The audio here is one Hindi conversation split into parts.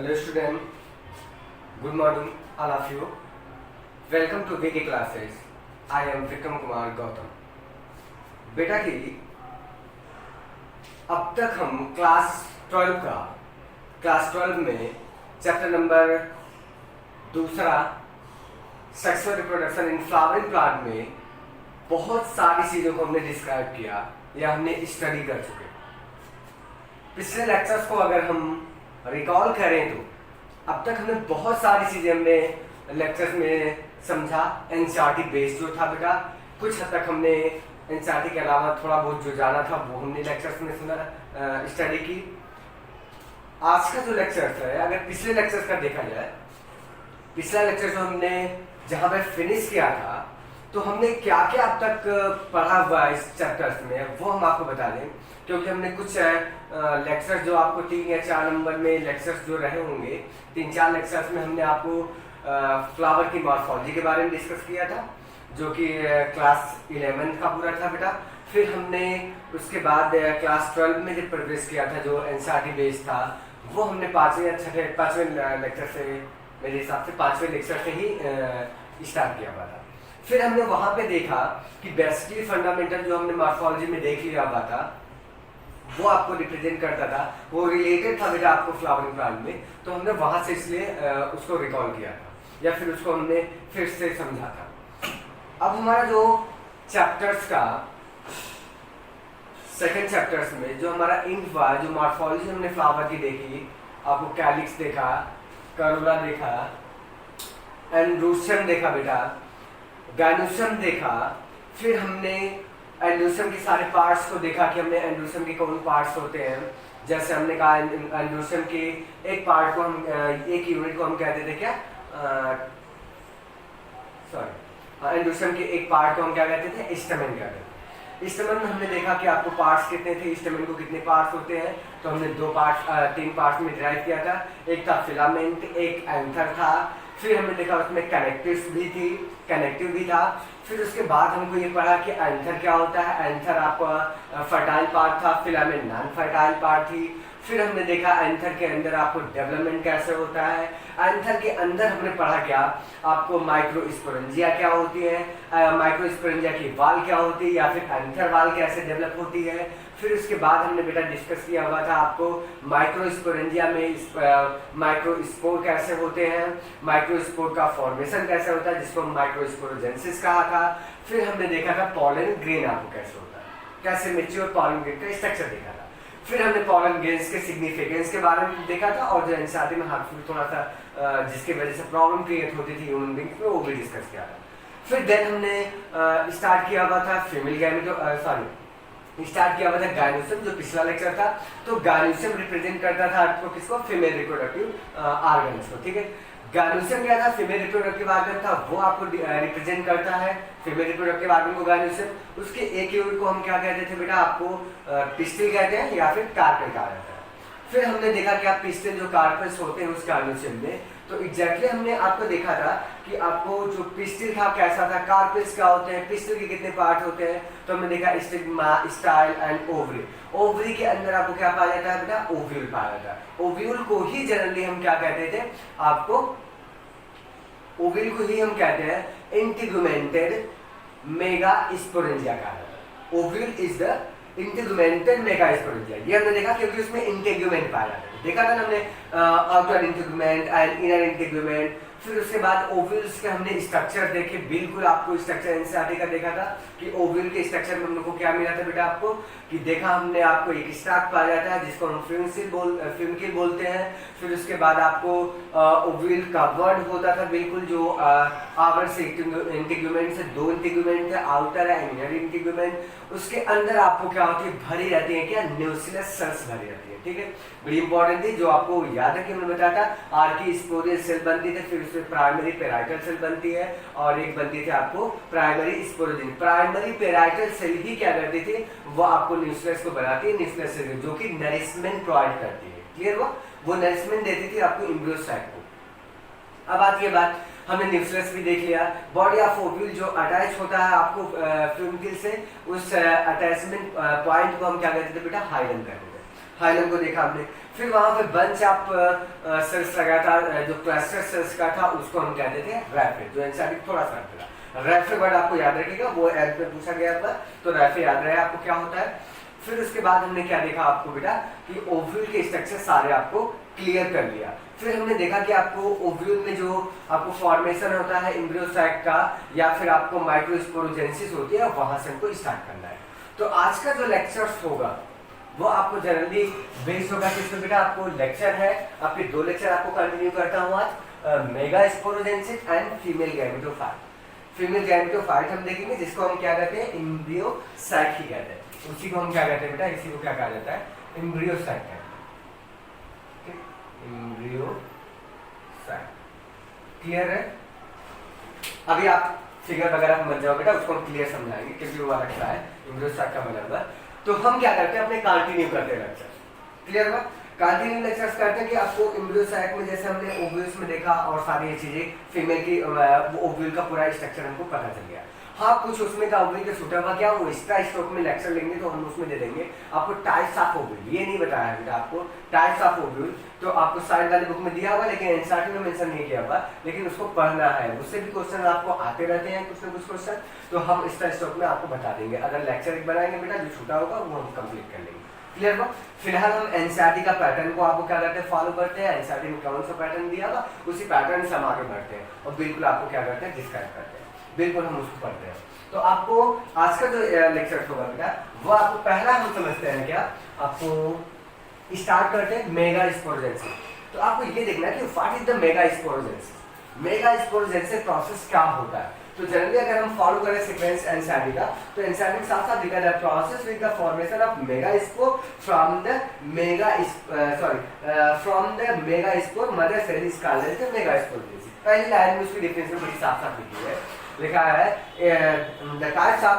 Hello student, good morning all of you. Welcome to VK classes. I am Vikram Kumar Gautam. बेटा की अब तक हम क्लास 12 में chapter number 2 sexual reproduction in flowering plant में बहुत सारी चीज़ों को हमने डिस्क्राइब किया या हमने स्टडी कर चुके। पिछले लेक्चर्स को अगर हम रिकॉल करें तो अब तक हमने बहुत सारी चीज़ें हमने लेक्चर्स में समझा। एनसीईआरटी बेस्ड जो था बेटा, कुछ हद तक हमने एनसीईआरटी के अलावा थोड़ा बहुत जो जाना था वो हमने लेक्चर्स में सुना, स्टडी की। आज का जो लेक्चर है, अगर पिछले लेक्चर्स का देखा जाए, पिछला लेक्चर जो हमने जहाँ पे फिनिश किया था, तो हमने क्या क्या अब तक पढ़ा हुआ है इस चैप्टर्स में वो हम आपको बता दें, क्योंकि हमने कुछ लेक्चर्स जो आपको 3 या 4 नंबर में लेक्चर्स जो रहे होंगे, 3-4 लेक्चर्स में हमने आपको फ्लावर की मॉर्फोलॉजी के बारे में डिस्कस किया था, जो कि क्लास 11 का पूरा था बेटा। फिर हमने उसके बाद क्लास 12 में जब प्रोग्रेस किया था, जो एनसीईआरटी बेस्ड था, वो हमने 5वें लेक्चर से, मेरे हिसाब से 5वें लेक्चर से ही स्टार्ट किया हुआ था। फिर हमने वहाँ पे देखा कि बेसिकली फंडामेंटल जो हमने मॉर्फोलॉजी में देख लिया हुआ था, वो आपको रिप्रेजेंट करता था, वो रिलेटेड था बेटा आपको फ्लावरिंग प्लांट में, तो हमने वहाँ से इसलिए उसको रिकॉल किया था या फिर उसको हमने फिर से समझा था। अब हमारा जो चैप्टर्स का सेकंड चैप्टर्स में जो हमारा इंक हुआ, जो मॉर्फोलॉजी हमने फ्लावर की देखी, आपको कैलिक्स देखा, करोला देखा, एंड्रोशियम देखा बेटा, गाइनोशियम देखा। फिर हमने एंड्रोशियम के सारे पार्ट्स को देखा कि हमने एंड्रोशियम के कौन पार्ट्स होते हैं। जैसे हमने कहा एंड्रोशियम के एक पार्ट को हम, एक यूनिट को हम कहते थे क्या, एंड्रोशियम के एक पार्ट को हम क्या कहते थे, स्टैमेन कहते थे। स्टैमेन में हमने देखा कि आपको पार्ट्स कितने थे, स्टैमेन को कितने पार्ट्स होते हैं, तो हमने 3 पार्ट्स में डिराइव किया था। एक था फिलामेंट, एक एंथर था। फिर हमने देखा उसमें कनेक्टिव भी था। फिर उसके बाद हमको ये पढ़ा कि एंथर क्या होता है। एंथर आपका फर्टाइल पार्ट था, फिलामेंट नॉन फर्टाइल पार्ट थी। फिर हमने देखा एंथर के अंदर आपको डेवलपमेंट कैसे होता है। एंथर के अंदर हमने पढ़ा क्या, आपको माइक्रोस्पोरेंजिया क्या होती है, माइक्रोस्पोरेंजिया की वाल क्या होती है, या फिर एंथर वाल कैसे डेवलप होती है। फिर उसके बाद हमने बेटा डिस्कस किया हुआ था आपको माइक्रोस्पोरेंजिया में माइक्रोस्पोर कैसे होते हैं, माइक्रोस्पोर का फॉर्मेशन कैसे होता है, जिसको हम माइक्रोस्पोरोजेंसिस कहा था। फिर हमने देखा था पॉलन ग्रेन आपको कैसे होता है, कैसे मेच्योर पॉलन ग्रेन का स्ट्रक्चर देखा था। फिर हमने पॉलन ग्रेन्स के सिग्निफिकेंस के बारे में देखा था, और जो एनसीईआरटी में हार्मफुल थोड़ा सा जिसकी वजह से प्रॉब्लम क्रिएट होती थी ह्यूमन बींग्स में, वो भी डिस्कस किया था। फिर देन हमने स्टार्ट किया हुआ था स्टार्ट किया हुआ था गाइनोशियम, जो पिछला लेक्चर था। तो गाइनोशियम रिप्रेजेंट करता था आपको किसको, फीमेल रिप्रोडक्टिव ऑर्गन्स को। ठीक है, गाइनोशियम क्या था, फीमेल रिप्रोडक्टिव ऑर्गन था, वो आपको रिप्रेजेंट करता है फीमेल रिप्रोडक्टिव ऑर्गन को गाइनोशियम। उसके एक यूनिट को हम क्या कहते थे बेटा, आपको पिस्टिल कहते हैं या फिर कार्पेल कहा जाता है। फिर हमने देखा कि आप पिस्टिल जो कार्पेल्स होते हैं उस गाइनोशियम में, तो एग्जैक्टली हमने आपको देखा था कि आपको जो पिस्टिल था कैसा था, कार्पेल्स क्या होते हैं, पिस्टिल के कितने पार्ट होते हैं। तो हमने देखा stigma, style and ovary. Ovary के अंदर आपको क्या पाया जाता है बेटा, ओव्यूल पाया जाता है। ओव्यूल को ही जनरली हम क्या कहते थे, आपको ओव्यूल को ही हम कहते हैं इंटीगुमेंटेड मेगास्पोरेंजिया कहा जाता है। Ovule is the integumented megasporangia. ये हमने देखा क्योंकि उसमें इंटीगुमेंट पाया जाता है। देखा था ना हमने आउटर इंटीगुमेंट एंड इनर इंटीगुमेंट। फिर उसके बाद ओव्यूल्स के हमने स्ट्रक्चर देखे, बिल्कुल आपको स्ट्रक्चर एनसीईआरटी का देखा था कि ओव्यूल के स्ट्रक्चर में हम लोग को क्या मिला था बेटा, आपको कि देखा हमने आपको एक स्टार्ट पाया जाता है जिसको हम फ्यूनिकिल बोलते हैं। फिर उसके बाद आपको ओव्यूल का वर्ड होता था बिल्कुल, जो आवर से इंटीगुमेंट से 2 इंटीगुमेंट है, आउटर है इनर इंटीगुमेंट। उसके अंदर आपको क्या होती है, भरी रहती है क्या, न्यूक्लियस सेल्स भरी रहती है। ठीक है, बड़ी इंपॉर्टेंट थी, जो आपको याद है कि हमने बताया था आर्की स्पोरियल सेल बनती थी, फिर उसमें प्राइमरी पेराइटल सेल बनती है, और एक बनती थी आपको प्राइमरी स्पोरोजिन। प्राइमरी पेराइटल सेल ही क्या करती थी, वो आपको न्यूक्लियस को बनाती है, न्यूक्लियस सेल जो कि नरिशमेंट प्रोवाइड करती है। क्लियर हुआ, वो नरिशमेंट देती थी आपको एम्ब्रियोसाइट को। अब आती है बात, हमने न्यूक्लियस भी देख लिया। बॉडी ऑफ ओव्यूल जो अटैच होता है आपको फ्यूनिकिल से, उस अटैचमेंट पॉइंट को हम क्या कहते थे बेटा, हाइलम कहते थे। हाइलम को देखा हमने। फिर वहां पे बंच ऑफ सेल्स लगाया था, जो क्लस्टर सेल्स का था उसको हम कहते थे रैफिड, जो एनसीईआरटी थोड़ा सा था। रैफिड वर्ड आपको याद रखिएगा, वो एग्जाम में पूछा गया था, तो रैफिड याद रहे आपको क्या होता है। फिर उसके बाद हमने क्या देखा आपको बेटा कि ओव्यूल के स्ट्रक्चर सारे आपको क्लियर कर लिया। फिर हमने देखा कि आपको ओव्यूल में जो आपको फॉर्मेशन होता है एम्ब्रियो सैक का, या फिर आपको माइक्रोस्पोरोजेनेसिस होती है, वहां से हमको स्टार्ट करना है। तो आज का जो लेक्चर्स होगा वो आपको जनरली बेस्ड होगा किसमें बेटा, आपको लेक्चर है, आपके 2 लेक्चर आपको कंटिन्यू करता हूँ आज, mega sporogenesis and female gametophyte. Female gametophyte हम देखेंगे, जिसको हम क्या कहते हैं, एम्ब्रियो सैक ही कहते हैं। उसी को हम क्या कहते हैं बेटा, इसी को क्या कहा जाता है, एम्ब्रियो सैक कहते हैं। एम्ब्रियो सैक क्लियर है। अभी आप फिगर वगैरह मत जाओ बेटा, उसको हम क्लियर समझाएंगे क्योंकि वो वाला क्या है एम्ब्रियो सैक का मतलब। तो हम क्या करते हैं, अपने कंटिन्यू करते हैं लेक्चर, क्लियर हुआ। कंटिन्यू लेक्चर्स करते हैं कि आपको एम्ब्रियो सैक में जैसे हमने ओव्यूल्स में देखा और सारी ये चीजें फीमेल की ओव्यूल का पूरा स्ट्रक्चर हमको पता चल गया। हाँ, कुछ उसमें का ओव्यूल के छूटा हुआ क्या, वो एक्स्ट्रा स्टॉक में लेक्चर लेंगे तो हम उसमें दे देंगे आपको टाइप्स ऑफ ओव्यूल। ये नहीं बताया है बेटा आपको टाइप्स ऑफ ओव्यूल, तो आपको साइड वाली बुक में दिया हुआ, लेकिन एनसीईआरटी में मेंशन नहीं किया हुआ, लेकिन उसको पढ़ना है। उससे भी क्वेश्चन आपको आते रहते हैं कुछ ना कुछ क्वेश्चन, तो हम एक्स्ट्रा स्टॉक में आपको बता देंगे। अगर लेक्चर एक बनाएंगे बेटा, जो छूटा होगा वो हम कंप्लीट कर लेंगे, क्लियर हुआ। फिलहाल हम एनसीईआरटी का पैटर्न को आपको क्या करते हैं, फॉलो करते हैं। एनसीईआरटी में कौन सा पैटर्न दिया हुआ, उसी पैटर्न से हम आगे बढ़ते हैं और बिल्कुल आपको क्या करते हैं, डिस्क्राइब करते हैं, बिल्कुल हम उसको पढ़ते हैं। तो आपको आज का जो लेक्चर होगा बेटा, वो आपको पहला हम समझते हैं क्या, आपको स्टार्ट करते हैं मेगा स्पोरोजेनेसिस। तो आपको ये देखना है कि what is the mega sporogenesis, mega sporogenesis process क्या होता है। तो जनरली अगर हम फॉलो करें सीक्वेंस एनसीईआरटी का, तो एनसीईआरटी के साथ साथ लिखा है process with the formation of megaspore from the megaspore mother cell is called as megasporogenesis. पहली लाइन में उसकी डिफिनेशन बड़ी साफ साफ लिखी है, लिखा है द टाइप्स ऑफ,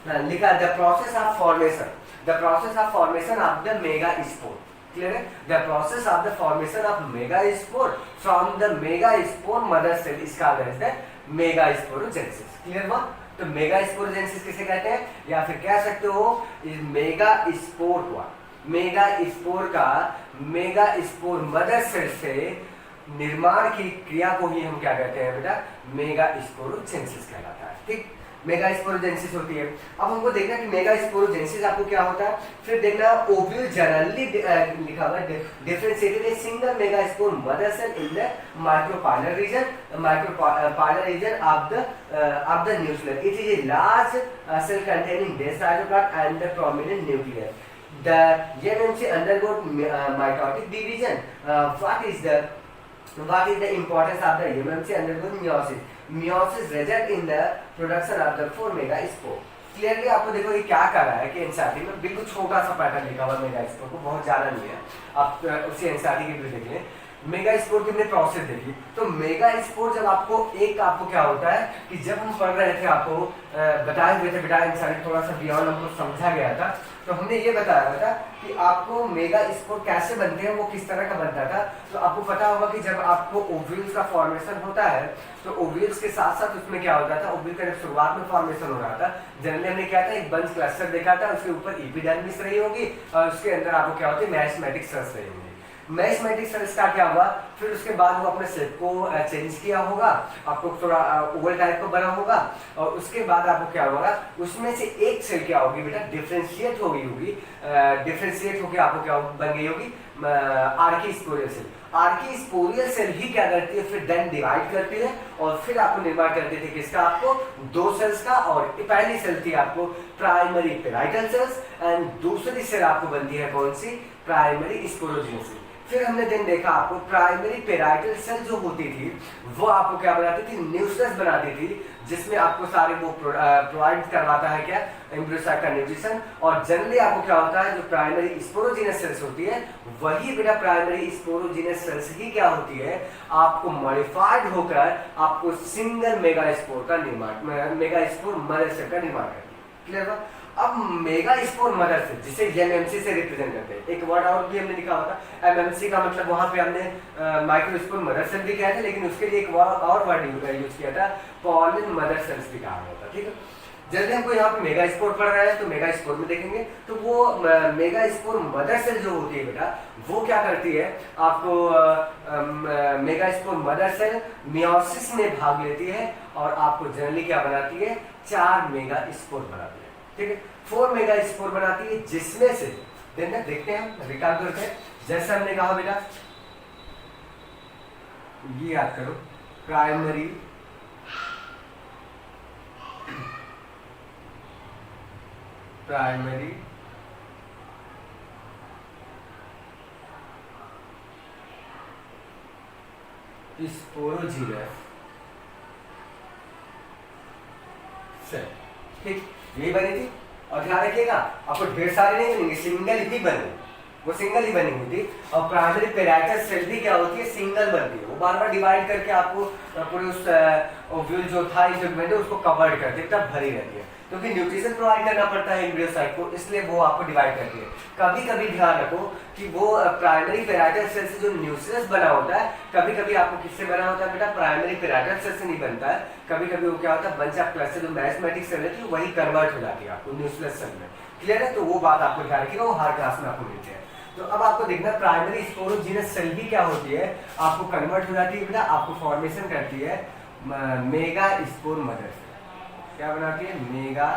लिखा है the process of formation, the process of formation of the megaspore, clear है। The process of the formation of megaspore from the megaspore mother cell is called as the megasporogenesis, clear हुआ। तो मेगा स्पोरोजेनेसिस किसे कहते हैं, या फिर कह सकते हो मेगा स्पोर हुआ, मेगा स्पोर का मेगा स्पोर मदर सेल से निर्माण की क्रिया को ही हम क्या कहते हैं बेटा, मेगा स्पोरोजेनेसिस कहलाता है, ठीक। मेगा स्पोरोजेनेसिस होती है। अब हमको देखना कि मेगा स्पोरोजेनेसिस आपको क्या होता है, फिर देखना ओव्यूल जनरली लिखा हुआ है differentiated a single megaspore mother cell in the micropylar region, micropylar region of the nucleus. It is a large cell containing dense cytoplasm and the prominent nucleus. The MMC undergo mitotic division. What is the importance of the MMC undergo meiosis? Meiosis result in the production of the 4 mega spore. Clearly आपको देखो ये क्या कर रहा है कि एनसीईआरटी में बिल्कुल छोटा सा पैटर्न लिखा हुआ मेगा स्पोर को, बहुत ज्यादा नहीं है, आप उसी एनसीईआरटी के भी देख लें। मेगा स्पोर की हमने प्रोसेस देखी, तो मेगा स्पोर जब आपको क्या होता है कि जब हम पढ़ रहे थे आपको बताए हुए थे बेटा, एनसीईआरटी थोड़ा सा बियॉन्ड हमको समझा गया था, तो हमने ये बताया था कि आपको मेगा स्पोर कैसे बनते हैं, वो किस तरह का बनता था। तो आपको पता होगा कि जब आपको ओव्यूल्स का फॉर्मेशन होता है, तो ओव्यूल्स के साथ साथ उसमें क्या होता था, ओव्यूल का जब शुरुआत में फॉर्मेशन हो रहा था, जनरली हमने क्या था, एक बंच क्लस्टर देखा था, उसके ऊपर एपिडर्मिस रही होगी और उसके अंदर आपको क्या होती है, मेरिस्टेमेटिक सेल्स रही होंगी। मेरिस्टेमेटिक सेल्स का क्या हुआ, फिर उसके बाद वो अपने शेप को चेंज किया होगा, आपको थोड़ा ओवल टाइप का बना होगा, और उसके बाद आपको क्या होगा, उसमें से एक सेल क्या होगी बेटा, डिफरेंशिएट हो गई होगी, डिफरेंशिएट होकर आपको क्या बन गई होगी, आर्कीस्पोरियल सेल। आर्कीस्पोरियल सेल ही क्या करती है, फिर देन डिवाइड करती है और फिर आपको निर्माण करती थी किसका, आपको 2 सेल्स का। और पहली सेल थी आपको प्राइमरी पेराइटल सेल्स एंड दूसरी सेल आपको बनती है कौन सी, प्राइमरी स्पोरोजेनेसिस। फिर हमने दिन देखा आपको प्राइमरी पेराइटल सेल जो होती थी वो आपको क्या बनाती थी, न्यूक्लियस बनाती थी, जिसमें आपको सारे वो प्रोवाइड करवाता है क्या, एम्ब्रियो सैक का न्यूट्रिशन। और जनरली आपको क्या होता है, जो प्राइमरी स्पोरोजेनस सेल्स होती है वही बेटा प्राइमरी स्पोरोजेनस सेल्स ही क्या होती है, आपको मॉडिफाइड होकर आपको सिंगल मेगा स्पोर का निर्माण, मेगा स्पोर मदर सेल का निर्माण करती है, क्लियर हुआ। अब मेगा स्पोर मदर सेल जिसे एमएमसी से रिप्रेजेंट करते हैं, एक वर्ड और भी हमने लिखा होता है एमएमसी का, मतलब वहां पे हमने माइक्रो स्पोर मदर सेल भी कहा था, लेकिन उसके लिए एक और वर्ड यूज किया था, पॉलिन मदर सेल्स भी कहा होता, ठीक है। जल्दी हमको यहाँ पे मेगा स्पोर पढ़ रहा है तो मेगा स्पोर में देखेंगे तो वो मेगा स्पोर मदर सेल जो होती है बेटा वो क्या करती है आपको megaspore mother cell meiosis में भाग लेती है और आपको जनरली क्या बनाती है 4 मेगा स्पोर बनाती है, ठीक है 4 मेगा स्पोर बनाती है जिसमें से देखते हैं हम रिकॉल करते हैं। जैसे हमने कहा बेटा ये याद करो प्राइमरी स्पोरोजीनस सेल, ठीक यही बनी थी। और ध्यान रखिएगा आपको ढेर सारे नहीं बनेंगे, सिंगल ही बने, वो सिंगल ही बनी हुई थी। और प्राइमरी पेराइटस सेल भी क्या होती है सिंगल बनती है, वो बार बार डिवाइड करके आपको पूरे उस ओव्यूल जो था सेगमेंट है उसको कवर्ड करती है तब भरी रहती है, क्योंकि न्यूट्रिशन प्रोवाइड करना पड़ता है एम्ब्रियोसाइट को, इसलिए वो आपको डिवाइड करती है। कभी कभी ध्यान रखो कि वो प्राइमरी पेराइटस सेल से जो न्यूक्लियस बना होता है कभी कभी आपको किससे बना होता है बेटा प्राइमरी पेराइटस सेल से नहीं बनता है, कभी कभी वो क्या होता है बंच ऑफ क्लस्टर जो मैरिस्मेटिक सेल रहती है वही कन्वर्ट हो जाती है आपको न्यूक्लियस सेल में, क्लियर है। तो वो बात आपको ध्यान रखिएगा, वो हर क्लास में आपको मिलती है। तो अब आपको देखना प्राइमरी स्पोरोजीनस सेल भी क्या होती है आपको कन्वर्ट हो जाती है बेटा, आपको फॉर्मेशन करती है मेगा स्पोर मदर सेल, क्या बनाती है mega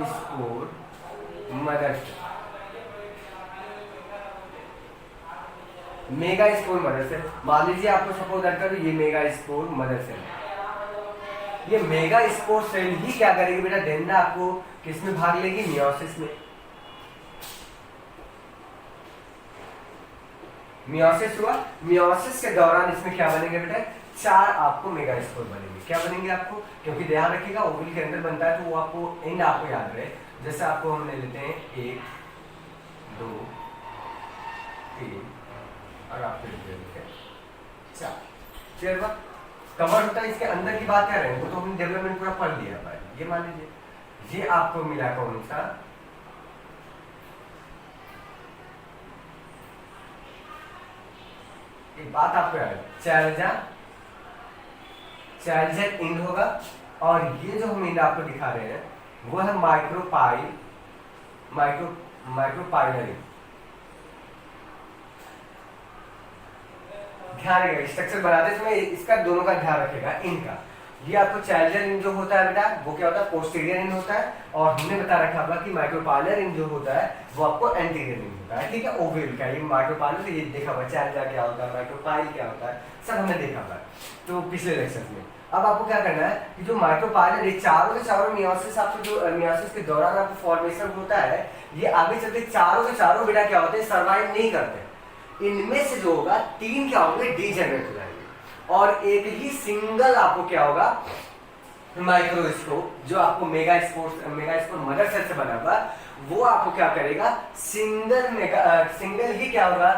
spore mother cell, megaspore mother cell. मान लीजिए आपको सपोज दैट करो ये मेगा स्पोर मदर सेल, ये मेगा स्पोर सेल ही क्या करेगी बेटा देना आपको किस में भाग लेगी मियोसिस में। मियोसिस हुआ, मियोसिस के दौरान इसमें क्या बनेंगे बेटा 4 आपको मेगा स्पोर बनेंगे, क्या बनेंगे आपको, क्योंकि ध्यान रखिएगा ओवल के अंदर बनता है तो वो आपको एंड आपको याद रहे। जैसे आपको हम ले लेते हैं 1 2 3 और आप फिर लेते हैं 4, क्लियर बात कवर होता है। इसके अंदर की बात क्या रहे वो तो हमने डेवलपमेंट पूरा पढ़ लिया भाई। ये मान लीजिए ये आपको मिला कौन सा एक बात आपको याद चार्जर इंड होगा और ये जो हम इंड आपको दिखा रहे हैं वो है माइक्रोपाइलरी। ध्यान रखिएगा स्ट्रक्चर बनाते समय इसका दोनों का ध्यान रखिएगा। इनका ये आपको चार्जर इंड जो होता है बेटा वो क्या होता है पोस्टीरियर इंड होता है, और हमने बता रखा होगा कि माइक्रोपाइलर इंड जो होता है वो आपको एंटीरियर इंड होता है, ठीक है ओवल का। ये माइक्रोपाइलर ये देखा हुआ चार्जर क्या होता है माइक्रोपाइल क्या होता है सब हमने देखा हुआ तो पिछले लेक्चर में। अब आपको क्या करना है कि जो माइक्रोपाइलर ये चारों के चारों मियोसिस आपको जो मियोसिस के दौरान आपको फॉर्मेशन होता है ये आगे चलते चारों के चारों बेटा क्या होते हैं सर्वाइव नहीं करते। इनमें से जो होगा 3 क्या होंगे डीजेनरेट हो जाएंगे और एक ही सिंगल आपको क्या होगा माइक्रोस्कोप जो आपको मेगा स्पोर मदर सेल से बना हुआ वो आपको क्या करेगा सिंगल ही क्या होगा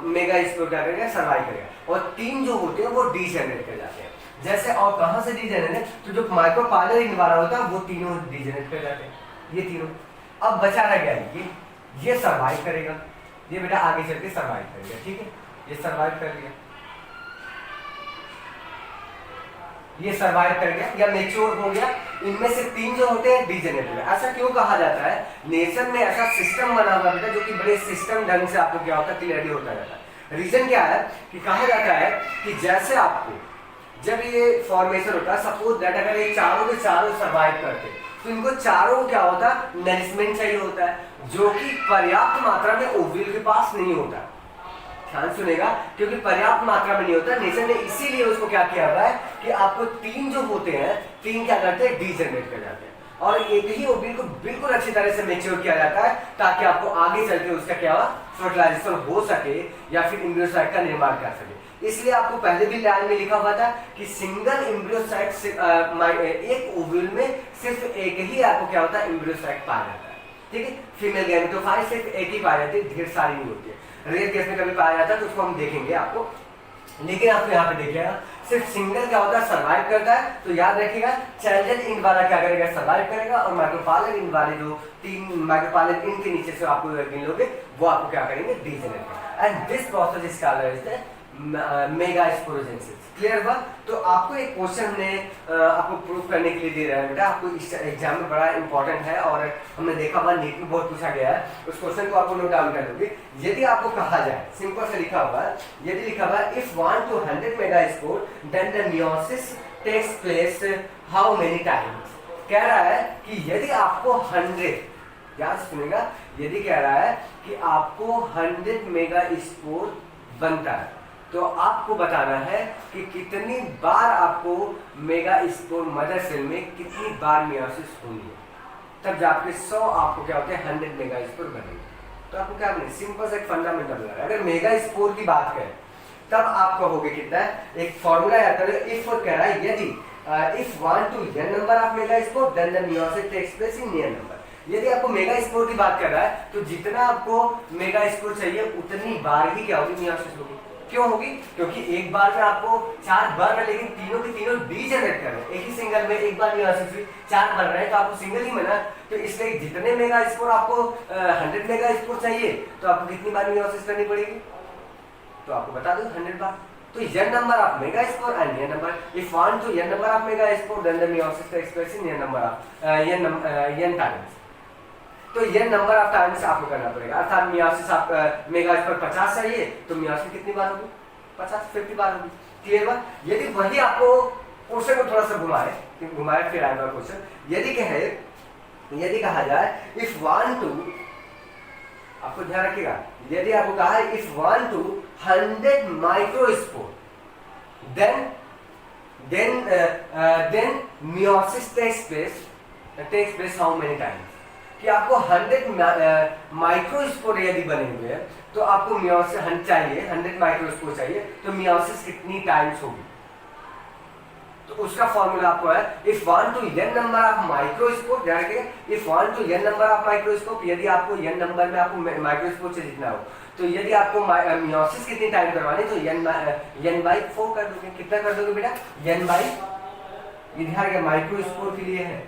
मेगा स्पोर क्या करेगा सर्वाइव करेगा, और 3 जो होते हैं वो डीजेनरेट कर जाते हैं। जैसे और कहां से डीजेनरेट तो जो माइक्रोपाइलर इंड वाला होता है वो तीनों डीजेनरेट कर जाते हैं, ये तीनों। अब बचा रह गया ये सर्वाइव करेगा, ये बेटा आगे चल के सर्वाइव करेगा, ठीक है ये सर्वाइव कर लिया, ये सर्वाइव कर गया या मैच्योर हो गया। इनमें से 3 जो होते हैं डीजेनरेट हो गया। ऐसा क्यों कहा जाता है नेचर में ऐसा सिस्टम बना हुआ बेटा जो कि बड़े सिस्टम ढंग से आपको क्या होता है क्लियरली होता रहता है। रीजन क्या है कि कहा जाता है कि जैसे आपको जब ये फॉर्मेशन होता है सपोज दैट अगर ये चारों के चारों सर्वाइव करते तो इनको चारों क्या होता है नरिशमेंट चाहिए होता है जो कि पर्याप्त मात्रा में ओवल के पास नहीं होता। ध्यान सुनेगा क्योंकि पर्याप्त मात्रा में नहीं होता नेचर ने इसीलिए उसको क्या किया हुआ है कि आपको 3 जो होते हैं 3 क्या करते हैं डीजेनरेट कर जाते हैं और एक ही ओवल को बिल्कुल अच्छी तरह से मैच्योर किया जाता है ताकि आपको आगे चल के उसका क्या हुआ फर्टिलाइजेशन हो सके या फिर एम्ब्रियोसाइट का निर्माण कर सके। इसलिए आपको पहले भी लाइन में लिखा हुआ था कि सिंगल एम्ब्रियोसाइट से एक ओवल में सिर्फ एक ही आपको क्या होता है एम्ब्रियोसाइट पाया जाता है, ठीक है। फीमेल गैमेटोफाइट सिर्फ एक ही पाई जाती है, ढेर सारी नहीं होती है। रेयर केस में कभी पाया जाता है तो उसको हम देखेंगे आपको, लेकिन आपको यहाँ पे देखिएगा सिर्फ सिंगल क्या होता है सर्वाइव करता है। तो याद रखिएगा चार्जर इंड वाला क्या करेगा सर्वाइव करेगा और माइक्रोपाइलर इंड वाले जो 3 माइक्रोपाइलर इंड के नीचे से आपको गिन लोगे वो आपको क्या करेंगे डीजेनरेट करेंगे। And this process is called as the megasporogenesis. Clear हुआ? तो आपको एक क्वेश्चन हमने आपको प्रूव करने के लिए दे रहा है बेटा, आपको इस एग्जाम में बड़ा इंपॉर्टेंट है और हमने देखा हुआ नीट में बहुत पूछा गया है, उस क्वेश्चन को आपको नोट डाउन कर दोगे। यदि आपको कहा जाए, सिंपल से लिखा हुआ है, यदि लिखा हुआ है if 1 to 100 megaspore then the meiosis takes place how many times. कह रहा है कि यदि आपको 100, याद सुनेगा, यदि कह रहा है कि आपको 100 मेगास्पोर बनता है तो आपको बताना है कि कितनी बार आपको मेगास्पोर मदर सेल में कितनी बार मियोसिस हुई है, तब जाके 100 आपको क्या होते हैं 100 मेगास्पोर बनेंगे। तो आपको क्या बने, सिंपल से एक फंडामेंटल लगा है। अगर मेगास्पोर की बात करें तब आप कहोगे कितना है, एक फॉर्मूला याद करो, इफ कह रहा है यदि if 1 to n number of megaspore then the meiosis takes place in n number. यदि आपको मेगास्पोर की बात कर रहा है तो जितना आपको मेगास्पोर चाहिए उतनी बार ही क्या होगी मियोसिस होगी। क्यों होगी? क्योंकि एक बार में आपको 4 बन रहे, लेकिन तीनों के तीनों डीजेनरेट कर रहे हैं। एक ही सिंगल में एक बार मियोसिस हुई, 4 बन रहे हैं तो आपको सिंगल ही बना, तो इसलिए जितने मेगास्पोर आपको 100 मेगास्पोर चाहिए तो आपको कितनी बार मियोसिस करनी पड़ेगी, तो आपको बता दो 100 बार। तो n number of megaspore and n number, if 1 to n number of megaspore then the meiosis takes place in n number of n times। तो n नंबर ऑफ टाइम्स आपको करना पड़ेगा, अर्थात मियोसिस आप मेगास्पोर 50 चाहिए तो मियोसिस कितनी बार होगी, 50 बार होगी। क्लियर हुआ? यदि वही आपको क्वेश्चन को थोड़ा सा घुमाए फिर आएगा क्वेश्चन, यदि कहा जाए इफ 1 to, आपको ध्यान रखिएगा, यदि आपको कहा है if 1 to 100 microspore then meiosis takes place how many times। कि आपको 100 माइक्रोस्पोर यदि बने हुए हैं तो आपको मियोसिस चाहिए 100 माइक्रोस्पोर चाहिए तो मियोसिस कितनी टाइम्स होगी। तो उसका फॉर्मूला आपको है if 1 to n number of microscope, ध्यान रखिएगा, if 1 to n number of microscope, यदि आपको n नंबर में आपको माइक्रोस्कोप से जितना हो, तो यदि आपको मियोसिस कितनी टाइम करवानी तो n/4 कर दोगे। कितना कर दोगे बेटा, n/, ये ध्यान रखिएगा माइक्रोस्कोप के लिए है,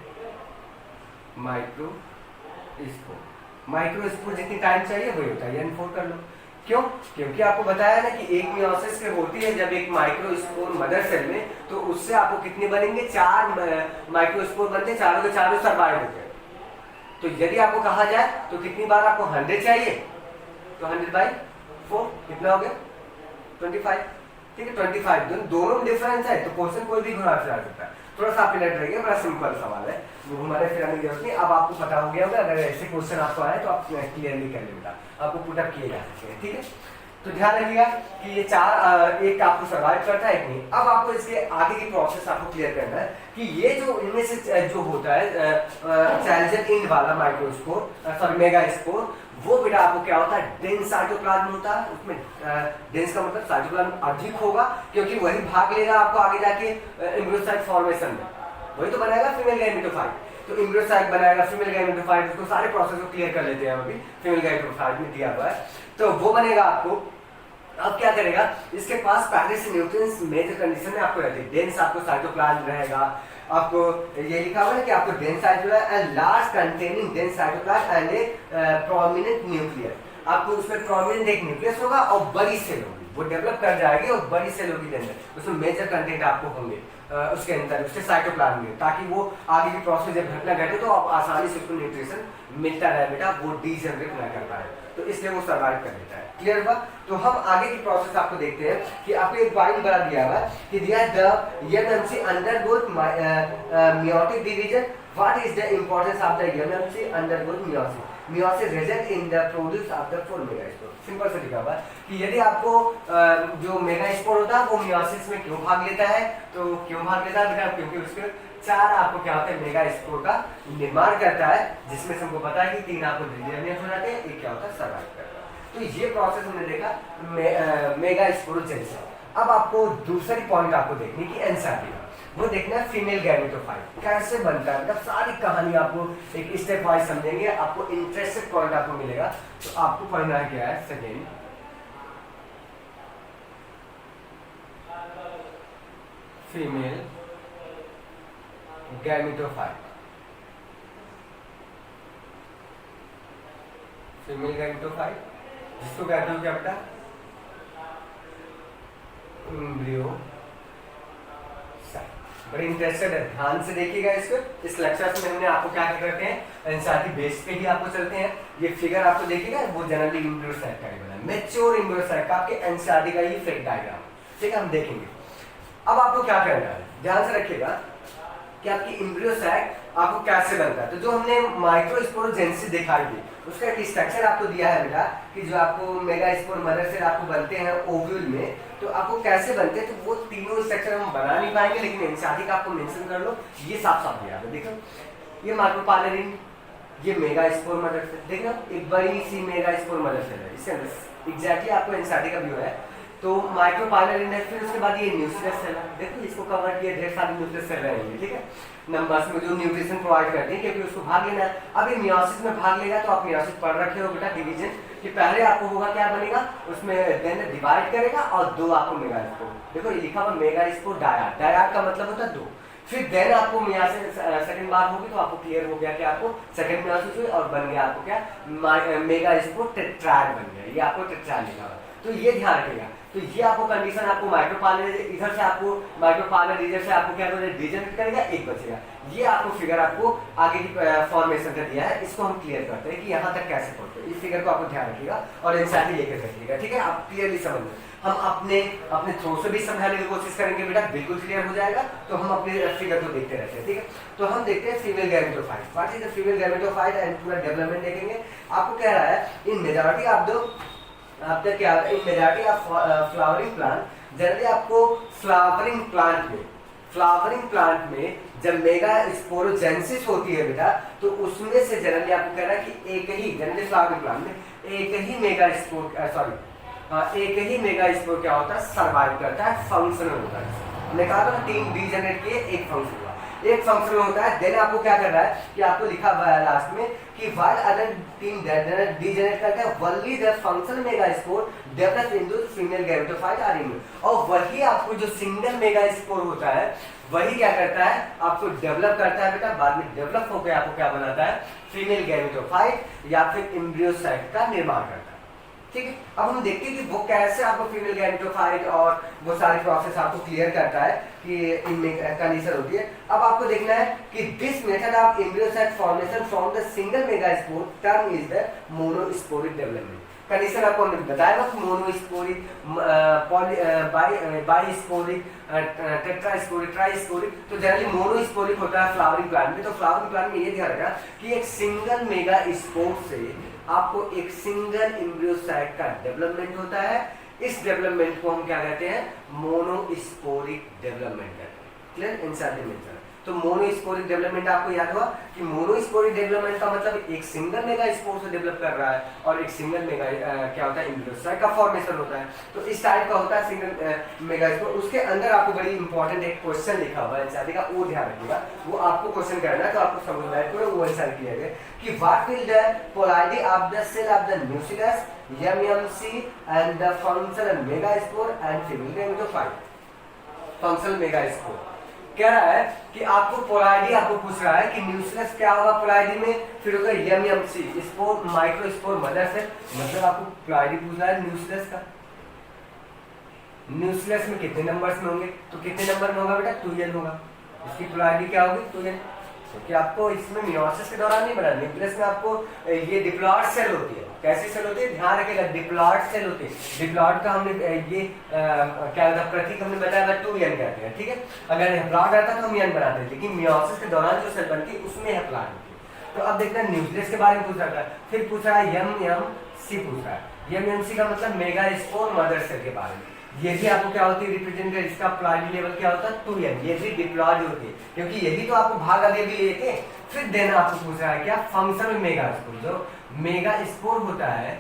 माइक्रोस्पोर जितनी टाइम चाहिए वही होता है, n4 कर लो। क्यों? क्योंकि आपको बताया ना कि एक मियोसिस के होती है जब एक माइक्रोस्पोर मदर सेल में, तो उससे आपको कितने बनेंगे, 4 माइक्रोस्पोर बनते हैं, चारों के चारों सर्वाइव होते हैं। तो यदि आपको कहा जाए तो कितनी बार आपको 100 चाहिए, तो 100/4 कितना हो गया 25। ठीक है, 25 दोनों में डिफरेंस है तो क्वेश्चन कोई भी घुमा फिरा सकता है। थोड़ा सा आप अलर्ट रहिए, बड़ा सिंपल सवाल है, घुमाने फिराने की जरूरत नहीं। अब आपको पता हो गया होगा, अगर ऐसे क्वेश्चन आपको आए तो आप क्लियरली कर लेंगे, आपको पुट अप किए जा सकते हैं। ठीक है, तो ध्यान रखिएगा कि ये 4 एक आपको सर्वाइव करता है, एक नहीं। अब आपको इसके आगे की प्रोसेस आपको क्लियर करना है कि ये जो इनमें से जो होता है चैलेंजर इंड वाला माइक्रोस्पोर सॉरी मेगास्पोर, वो बेटा आपको क्या होता है, डेंस साइटोप्लाज्म होता है। उसमें डेंस का मतलब साइटोप्लाज्म अधिक होगा, क्योंकि वही भाग लेगा आपको आगे जाके एम्ब्रियोसाइट फॉर्मेशन में, वही तो बनाएगा फीमेल गैमेटोफाइट। तो एम्ब्रियोसाइट बनाएगा फीमेल गैमेटोफाइट, उसको सारे प्रोसेस को क्लियर कर लेते हैं अभी, फीमेल गैमेटोफाइट में दिया हुआ है, तो वो बनेगा आपको। अब क्या करेगा, इसके पास पहले से न्यूट्रिएंट्स मेजर कंडीशन में आपको रहते हैं, डेंस आपको साइटोप्लाज्म रहेगा, आपको ये लिखा हुआ है कि आपको dense cytoplasm and large containing dense cytoplasm and A prominent nucleus, आपको उसमें प्रोमिनेंट एक न्यूक्लियस होगा और बड़ी सेल होगी, वो डेवलप कर जाएगी और बड़ी सेल होगी के अंदर, उसमें मेजर कंटेंट आपको होंगे उसके अंदर, उसके साइटोप्लाज्म में, ताकि वो आगे की प्रोसेस जब घटना घटे तो आप आसानी से उसको न्यूट्रिशन मिलता रहे बेटा, वो डीजनरेट ना कर पाए, तो इसलिए वो सर्वाइव कर लेता है। क्लियर हुआ? तो हम आगे की प्रोसेस आपको देखते हैं कि आपको एक पॉइंट बड़ा दिया हुआ है कि दिया the MMC undergoes meiotic division, what is the importance of the MMC undergoes meiosis, meiosis result in the produce of the 4 megaspore. Simple से लिखा हुआ है कि यदि आपको जो मेगास्पोर होता है वो मियोसिस में क्यों भाग लेता है, तो क्यों भाग लेता है बेटा, क्योंकि उसके 4 आपको क्या होता है मेगास्पोर का निर्माण करता है, जिसमें से हमको पता है कि 3 आपको डिजनरेट हो जाते हैं, एक क्या होता है सर्वाइव करता है। तो ये प्रोसेस हमने देखा मेगास्पोरोजेनेसिस। अब आपको दूसरी पॉइंट आपको देखनी की एनसीईआरटी, वो देखना है फीमेल गैमेटोफाइट कैसे बनता है, मतलब सारी कहानी आपको एक स्टेप वाइज समझेंगे, आपको इंटरेस्टेड पॉइंट आपको मिलेगा। तो आपको पढ़ना है क्या है, second female gametophyte, female gametophyte जिसको कहते हो क्या बेटा, एम्ब्रियो बड़े इंटरेस्टेड है, ध्यान से देखिएगा इसको। इस लेक्चर में हमने आपको क्या क्या करते हैं एनसीईआरटी बेस पे ही आपको चलते हैं। ये फिगर आपको देखिएगा वो जनरली एम्ब्रियोसाइट का ही बना है, मैच्योर एम्ब्रियोसाइट का आपके एनसीईआरटी का ही फेक डायग्राम, ठीक है, हम देखेंगे। अब आपको क्या करना है, ध्यान से रखिएगा कि आपकी एम्ब्रियोसाइट आपको कैसे बनता है। तो जो हमने माइक्रोस्पोरोजेनेसिस दिखाई थी उसका एक स्ट्रक्चर आपको दिया है बेटा कि जो आपको मेगास्पोर मदर से आपको बनते हैं ओव्यूल में, तो आपको कैसे बनते हैं, तो वो तीनों स्ट्रक्चर हम बना नहीं पाएंगे, लेकिन एनसीईआरटी का आपको मेंशन कर लो, ये साफ साफ दिया है। देखो ये माइक्रोपाइलरिन, ये मेगास्पोर मदर से, देखना एक बड़ी सी मेगास्पोर मदर से है, इससे एग्जैक्टली आपको एनसीईआरटी का व्यू है। तो माइक्रोपाइलरिन है, फिर उसके बाद ये न्यूक्लियस सेल है, देखो इसको कवर किया, ढेर सारे न्यूक्लियस सेल रहेंगे, ठीक है, नंबर्स में जो न्यूट्रिशन प्रोवाइड करते हैं, क्योंकि उसको भाग लेना है। अब ये मियोसिस में भाग लेगा, तो आप मियोसिस पढ़ रखे हो बेटा डिवीजन, कि पहले आपको होगा क्या बनेगा, उसमें देन डिवाइड करेगा और दो आपको मेगास्पोर, देखो ये लिखा हुआ मेगास्पोर डायट, डायट का मतलब होता है दो, फिर देन आपको मियोसिस सेकंड बार होगी, तो आपको क्लियर हो गया कि आपको सेकंड मियोसिस हुई और बन गया आपको क्या मेगास्पोर टेट्राड बन गया, ये आपको टेट्राड लिखा हुआ। तो ये ध्यान रखिएगा, तो ये आपको कंडीशन आपको माइक्रोपाइलर इधर से आपको माइक्रोपाइलर इधर से आपको क्या डिजनरेट करेगा, एक बचेगा। ये आपको फिगर आपको आगे की फॉर्मेशन का दिया है, इसको हम क्लियर करते हैं कि यहाँ तक कैसे पढ़ते हैं। इस फिगर को आपको ध्यान रखिएगा और एनसीईआरटी लेकर रखिएगा, ठीक है, आप क्लियरली समझ लें। हम अपने थ्रू से भी समझाने की कोशिश करेंगे बेटा, बिल्कुल क्लियर हो जाएगा। तो हम अपने फिगर को देखते रहते हैं, ठीक है। तो हम देखते हैं female gametophyte, what is the female gametophyte and पूरा डेवलपमेंट देखेंगे। आपको कह रहा है इन मेजॉरिटी ऑफ द आपका क्या है, इन majority of flowering plant, generally आपको फ्लावरिंग प्लांट में जब मेगा स्पोरोजेनेसिस होती है बेटा, तो उसमें से जनरली आपको कह रहा है कि एक ही जनरली फ्लावरिंग प्लांट में एक ही मेगा स्पोर क्या होता है, सर्वाइव करता है, फंक्शनल होता है। हमने कहा था तीन डीजनरेट किए, एक फंक्शन हुआ, एक फंक्शन होता है। देन आपको क्या कर रहा है कि आपको लिखा हुआ है लास्ट में कि व्हाइल अदर टीम डीजनरेट करता है, only the functional megaspore develop into female gametophyte or in, और वही आपको जो सिंगल मेगास्पोर होता है वही क्या करता है, आपको डेवलप करता है बेटा, बाद में डेवलप होकर आपको क्या बनाता है, फीमेल गैमेटोफाइट या फिर एम्ब्रियोसाइट का निर्माण करता है, ठीक है। अब हम देखते हैं कि वो कैसे आपको फीमेल गैमेटोफाइट और वो सारी प्रोसेस आपको क्लियर करता है कि इनमें कंडीशन होती है। अब आपको देखना है कि this method of embryo sac formation from the single megaspore term is the monosporic development. Condition आपको हमने बताया था, मोनोस्पोरिक, बाइस्पोरिक, टेट्रास्पोरिक, ट्राइस्पोरिक। तो जनरली मोनोस्पोरिक होता है फ्लावरिंग प्लांट में। तो फ्लावरिंग प्लांट में ये ध्यान रखना कि एक सिंगल मेगास्पोर से आपको एक सिंगल एम्ब्रियोसाइट का डेवलपमेंट होता है। इस डेवलपमेंट को हम क्या कहते हैं, मोनोस्पोरिक डेवलपमेंट कहते हैं। क्लियर, एनसीईआरटी में तो मोनोस्पोरिक डेवलपमेंट आपको याद हुआ कि मोनोस्पोरिक डेवलपमेंट का मतलब एक सिंगल मेगास्पोर से डेवलप कर रहा है और एक सिंगल मेगा क्या होता है, एम्ब्रियोसाइट का फॉर्मेशन होता है। तो इस टाइप का होता है सिंगल मेगास्पोर। उसके अंदर आपको बड़ी इंपॉर्टेंट एक क्वेश्चन लिखा हुआ है एनसीईआरटी का, वो ध्यान रखिएगा, वो आपको क्वेश्चन करना है तो आपको समझना है पूरा वो आंसर किया गया कि what will the polarity of the cell of the nucleus MMC and the functional megaspore and female gametophyte. Functional megaspore कह रहा है कि आपको पोलैरिटी आपको पूछ रहा है कि न्यूक्लियस क्या होगा पोलैरिटी में, फिर होगा एमएमसी स्पोर माइक्रोस्पोर मदर से, मतलब आपको पोलैरिटी पूछ रहा है न्यूक्लियस का। न्यूक्लियस में कितने नंबर्स में होंगे, तो कितने नंबर में होगा बेटा, 2n होगा। इसकी पोलैरिटी क्या होगी, 2n। क्योंकि आपको इसमें मियोसिस के दौरान नहीं बना, न्यूक्लियस में आपको ये डिप्लॉइड सेल होती है। कैसी सेल होती है, ध्यान रखिएगा, डिप्लॉइड सेल होती है। डिप्लॉइड का हमने ये क्या होता है प्रतीक हमने बताया था 2n कहते हैं, ठीक है। अगर हैप्लॉइड रहता तो हम n बनाते हैं, लेकिन मियोसिस के दौरान जो सेल बनती है उसमें हैप्लॉइड होती है। तो अब देखना न्यूक्लियस के बारे में पूछ रहा है, फिर पूछ रहा है एमएमसी पूछ रहा है। एमएमसी का मतलब मेगास्पोर मदर सेल के बारे में। ये भी आपको क्या होती है रिप्रेजेंट, इसका पोलैरिटी लेवल क्या होता है, 2n। ये भी डिप्लॉइड होती है, क्योंकि यही तो आपको भाग अभी भी लेके फिर देना आपको पूछ रहा है क्या, फंक्शनल मेगास्पोर। जो मेगास्पोर होता है,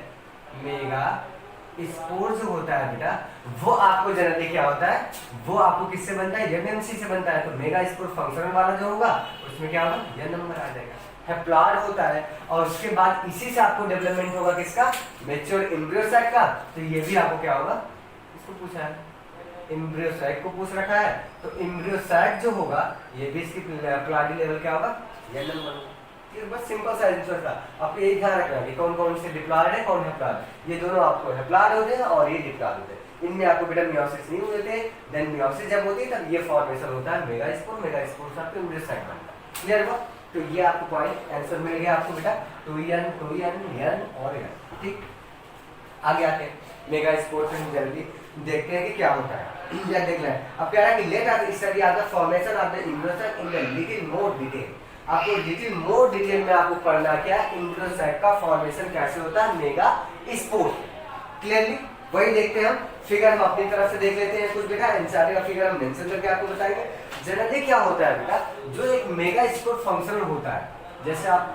मेगास्पोर जो होता है बेटा, वो आपको जनरली क्या होता है, वो आपको किससे बनता है, एमएमसी से बनता है। तो मेगास्पोर फंक्शनल वाला जो होगा उसमें क्या होगा, यह नंबर आ जाएगा, हैप्लॉइड होता है। और उसके बाद इसी से आपको डेवलपमेंट होगा किसका, मैच्योर एम्ब्रियोसाइट का। तो ये भी आपको क्या होगा, इसको पूछा है, एम्ब्रियोसाइट को पूछ रखा है। तो एम्ब्रियोसाइट जो होगा ये भी इसकी पोलैरिटी लेवल क्या होगा, यह नंबर होगा। ये बस सिंपल सा आंसर था। आपको यही ध्यान रखना है कि कौन कौन से डिप्लॉइड है, कौन हैप्लॉइड। ये दोनों आपको हैप्लॉइड होते हैं और ये डिप्लॉइड होते हैं। इनमें आपको बेटा मियोसिस नहीं हुए थे। देन मियोसिस जब होती है तब ये फॉर्मेशन होता है मेगास्पोर, मेगास्पोर से आपको एम्ब्रियो साइट बनता है। क्लियर हुआ? तो ये आपको पॉइंट आंसर मिल गया आपको बेटा 2n n और n। ठीक, आगे आते हैं मेगास्पोर से हम जल्दी देखते हैं कि क्या होता है। या देख लें अब कह रहा है कि let us study the formation of the embryo site in the little more detail. आपको लिटिल मोर डिटेल में आपको पढ़ना क्या है, एम्ब्रियो साइट का फॉर्मेशन कैसे होता है मेगास्पोर। क्लियरली वही देखते हैं हम। फिगर हम अपनी तरफ से देख लेते हैं कुछ बेटा, एनसीईआरटी का फिगर हम मेंशन करके आपको बताएंगे। जनरली क्या होता है बेटा, जो एक मेगास्पोर फंक्शनल होता है, जैसे आप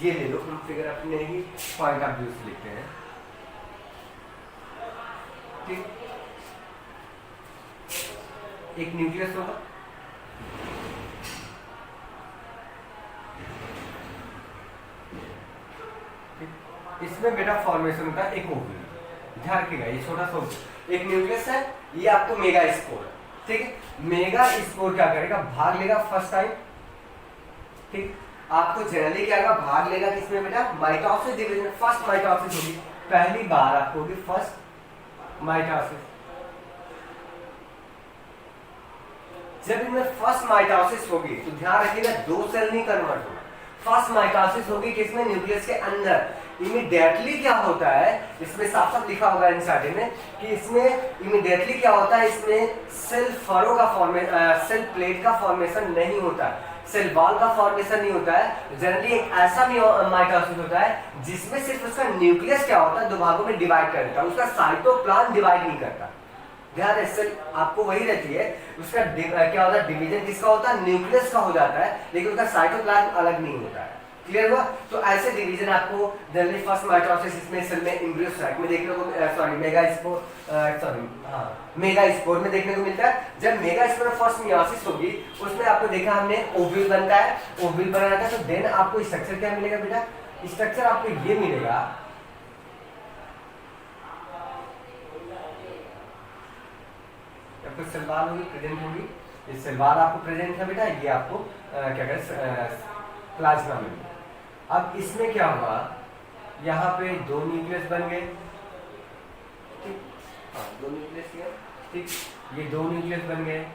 ये ले लो, हम फिगर अपने ही पॉइंट ऑफ व्यू से लिखते हैं। ठीक, एक न्यूक्लियस होगा, इसमें बेटा फॉर्मेशन होता है एक ओवल। ध्यान रखिएगा, ये छोटा सा एक न्यूक्लियस है, ये आपको मेगास्पोर। ठीक है, मेगास्पोर क्या करेगा, भाग लेगा फर्स्ट टाइम। ठीक, आपको जनरली क्या होगा, भाग लेगा किसमें बेटा, माइटोसिस डिवीजन, फर्स्ट माइटोसिस होगी, पहली बार आपको होगी फर्स्ट माइटोसिस। जब इनमें फर्स्ट माइटोसिस होगी तो ध्यान रखिएगा 2 सेल नहीं कन्वर्ट होगा। फर्स्ट माइटोसिस होगी किसमें, न्यूक्लियस के अंदर। इमीडिएटली क्या होता है, इसमें साफ साफ लिखा होगा एनसीईआरटी में कि इसमें इमीडिएटली क्या होता है, इसमें सेल फरो का फॉर्मेशन, सेल प्लेट का फॉर्मेशन नहीं होता है, सेल वॉल का फॉर्मेशन नहीं होता है। जनरली एक ऐसा माइटोसिस होता है जिसमें सिर्फ उसका न्यूक्लियस क्या होता है, 2 भागों में डिवाइड कर देता है, उसका साइटोप्लाज्म डिवाइड नहीं करता। ध्यान है, सेल आपको वही रहती है, उसका क्या होता है, डिवीजन किसका होता है, न्यूक्लियस का हो जाता है, लेकिन उसका साइटोप्लाज्म अलग नहीं होता है। क्लियर हुआ? तो ऐसे डिवीजन आपको जनरली फर्स्ट माइटोसिस इसमें सेल में एम्ब्रियो साइट में देखने को, सॉरी मेगास्पोर, मेगास्पोर में देखने को मिलता है। जब मेगास्पोर में फर्स्ट मियोसिस होगी, उसमें आपको देखा हमने ओव्यूल बनता है, ओव्यूल बना रहता है, तो देन आपको स्ट्रक्चर क्या मिलेगा बेटा, स्ट्रक्चर आपको ये मिलेगा, आपको सलवार होगी प्रेजेंट होगी, ये सलवार आपको प्रेजेंट है बेटा, ये आपको क्या कहते प्लाज्मा में। अब इसमें क्या हुआ, यहाँ पे 2 न्यूक्लियस बन गए। ठीक, हाँ 2 न्यूक्लियस है। ठीक, ये 2 न्यूक्लियस बन गए,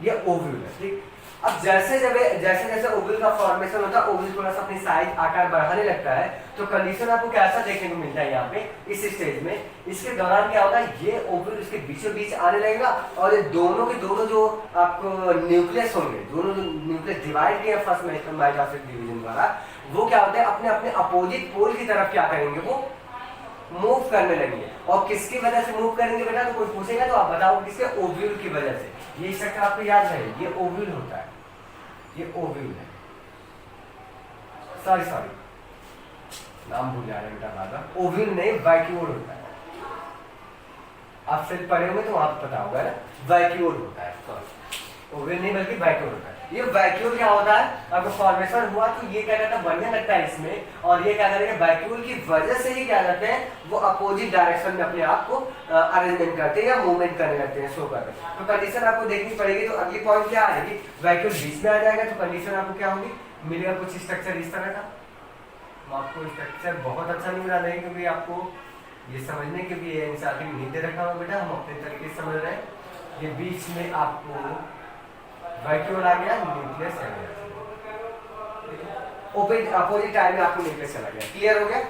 ये ओव्यूल है। ठीक, अब जैसे जैसे ओव्यूल का फॉर्मेशन होता है, ओव्यूल थोड़ा सा अपनी साइज आकार बढ़ाने लगता है, तो कंडीशन आपको कैसा देखने को मिलता है यहाँ पे इस स्टेज में। इसके दौरान क्या होगा, ये ओव्यूल इसके बीचों बीच आने लगेगा, और ये दोनों के दोनों जो आपको न्यूक्लियस होंगे, दोनों जो न्यूक्लियस डिवाइड किए फर्स्ट माइटोसिस डिवीजन द्वारा, वो क्या होता है, अपने अपने अपोजिट पोल की तरफ क्या करेंगे, वो मूव करने लगेंगे। और किसकी वजह से मूव करेंगे बेटा, तो कोई पूछेगा तो आप बताओ किसके, ओव्यूल की वजह से। ये स्ट्रक्चर आपको याद रहे, ये ओव्यूल होता है, ये ओव्यूल है, सॉरी नाम भूल जा रहे हैं बेटा, दादा ओव्यूल नहीं वैक्यूल होता है। आप सिर्फ पढ़े होंगे तो आपको पता होगा ना, वैक्यूल होता है, सॉरी ओव्यूल नहीं बल्कि वैक्यूल होता है। ये वैक्यूल क्या होता है, अगर फॉर्मेशन हुआ तो ये क्या कहता है, बढ़ने लगता है इसमें, और ये क्या करेंगे, वैक्यूल की वजह से ही क्या करते हैं, वो अपोजिट डायरेक्शन में अपने आप को अरेंजमेंट करते हैं या मूवमेंट करने लगते हैं, शो करते हैं। तो कंडीशन आपको देखनी पड़ेगी। तो अगली पॉइंट क्या आएगी, वैक्यूल बीच में आ जाएगा, तो कंडीशन आपको क्या होगी, मिलेगा कुछ स्ट्रक्चर इस तरह का। आपको स्ट्रक्चर बहुत अच्छा नहीं मिला नहीं, क्योंकि आपको ये समझने के भी एनसीईआरटी में नहीं दे रखा हुआ बेटा, हम अपने तरीके से समझ रहे हैं। ये बीच में आपको वैक्यूल आ गया, न्यूक्लियस आ गया, अपोजिट टाइम में आपको न्यूक्लियस चला गया। क्लियर हो गया?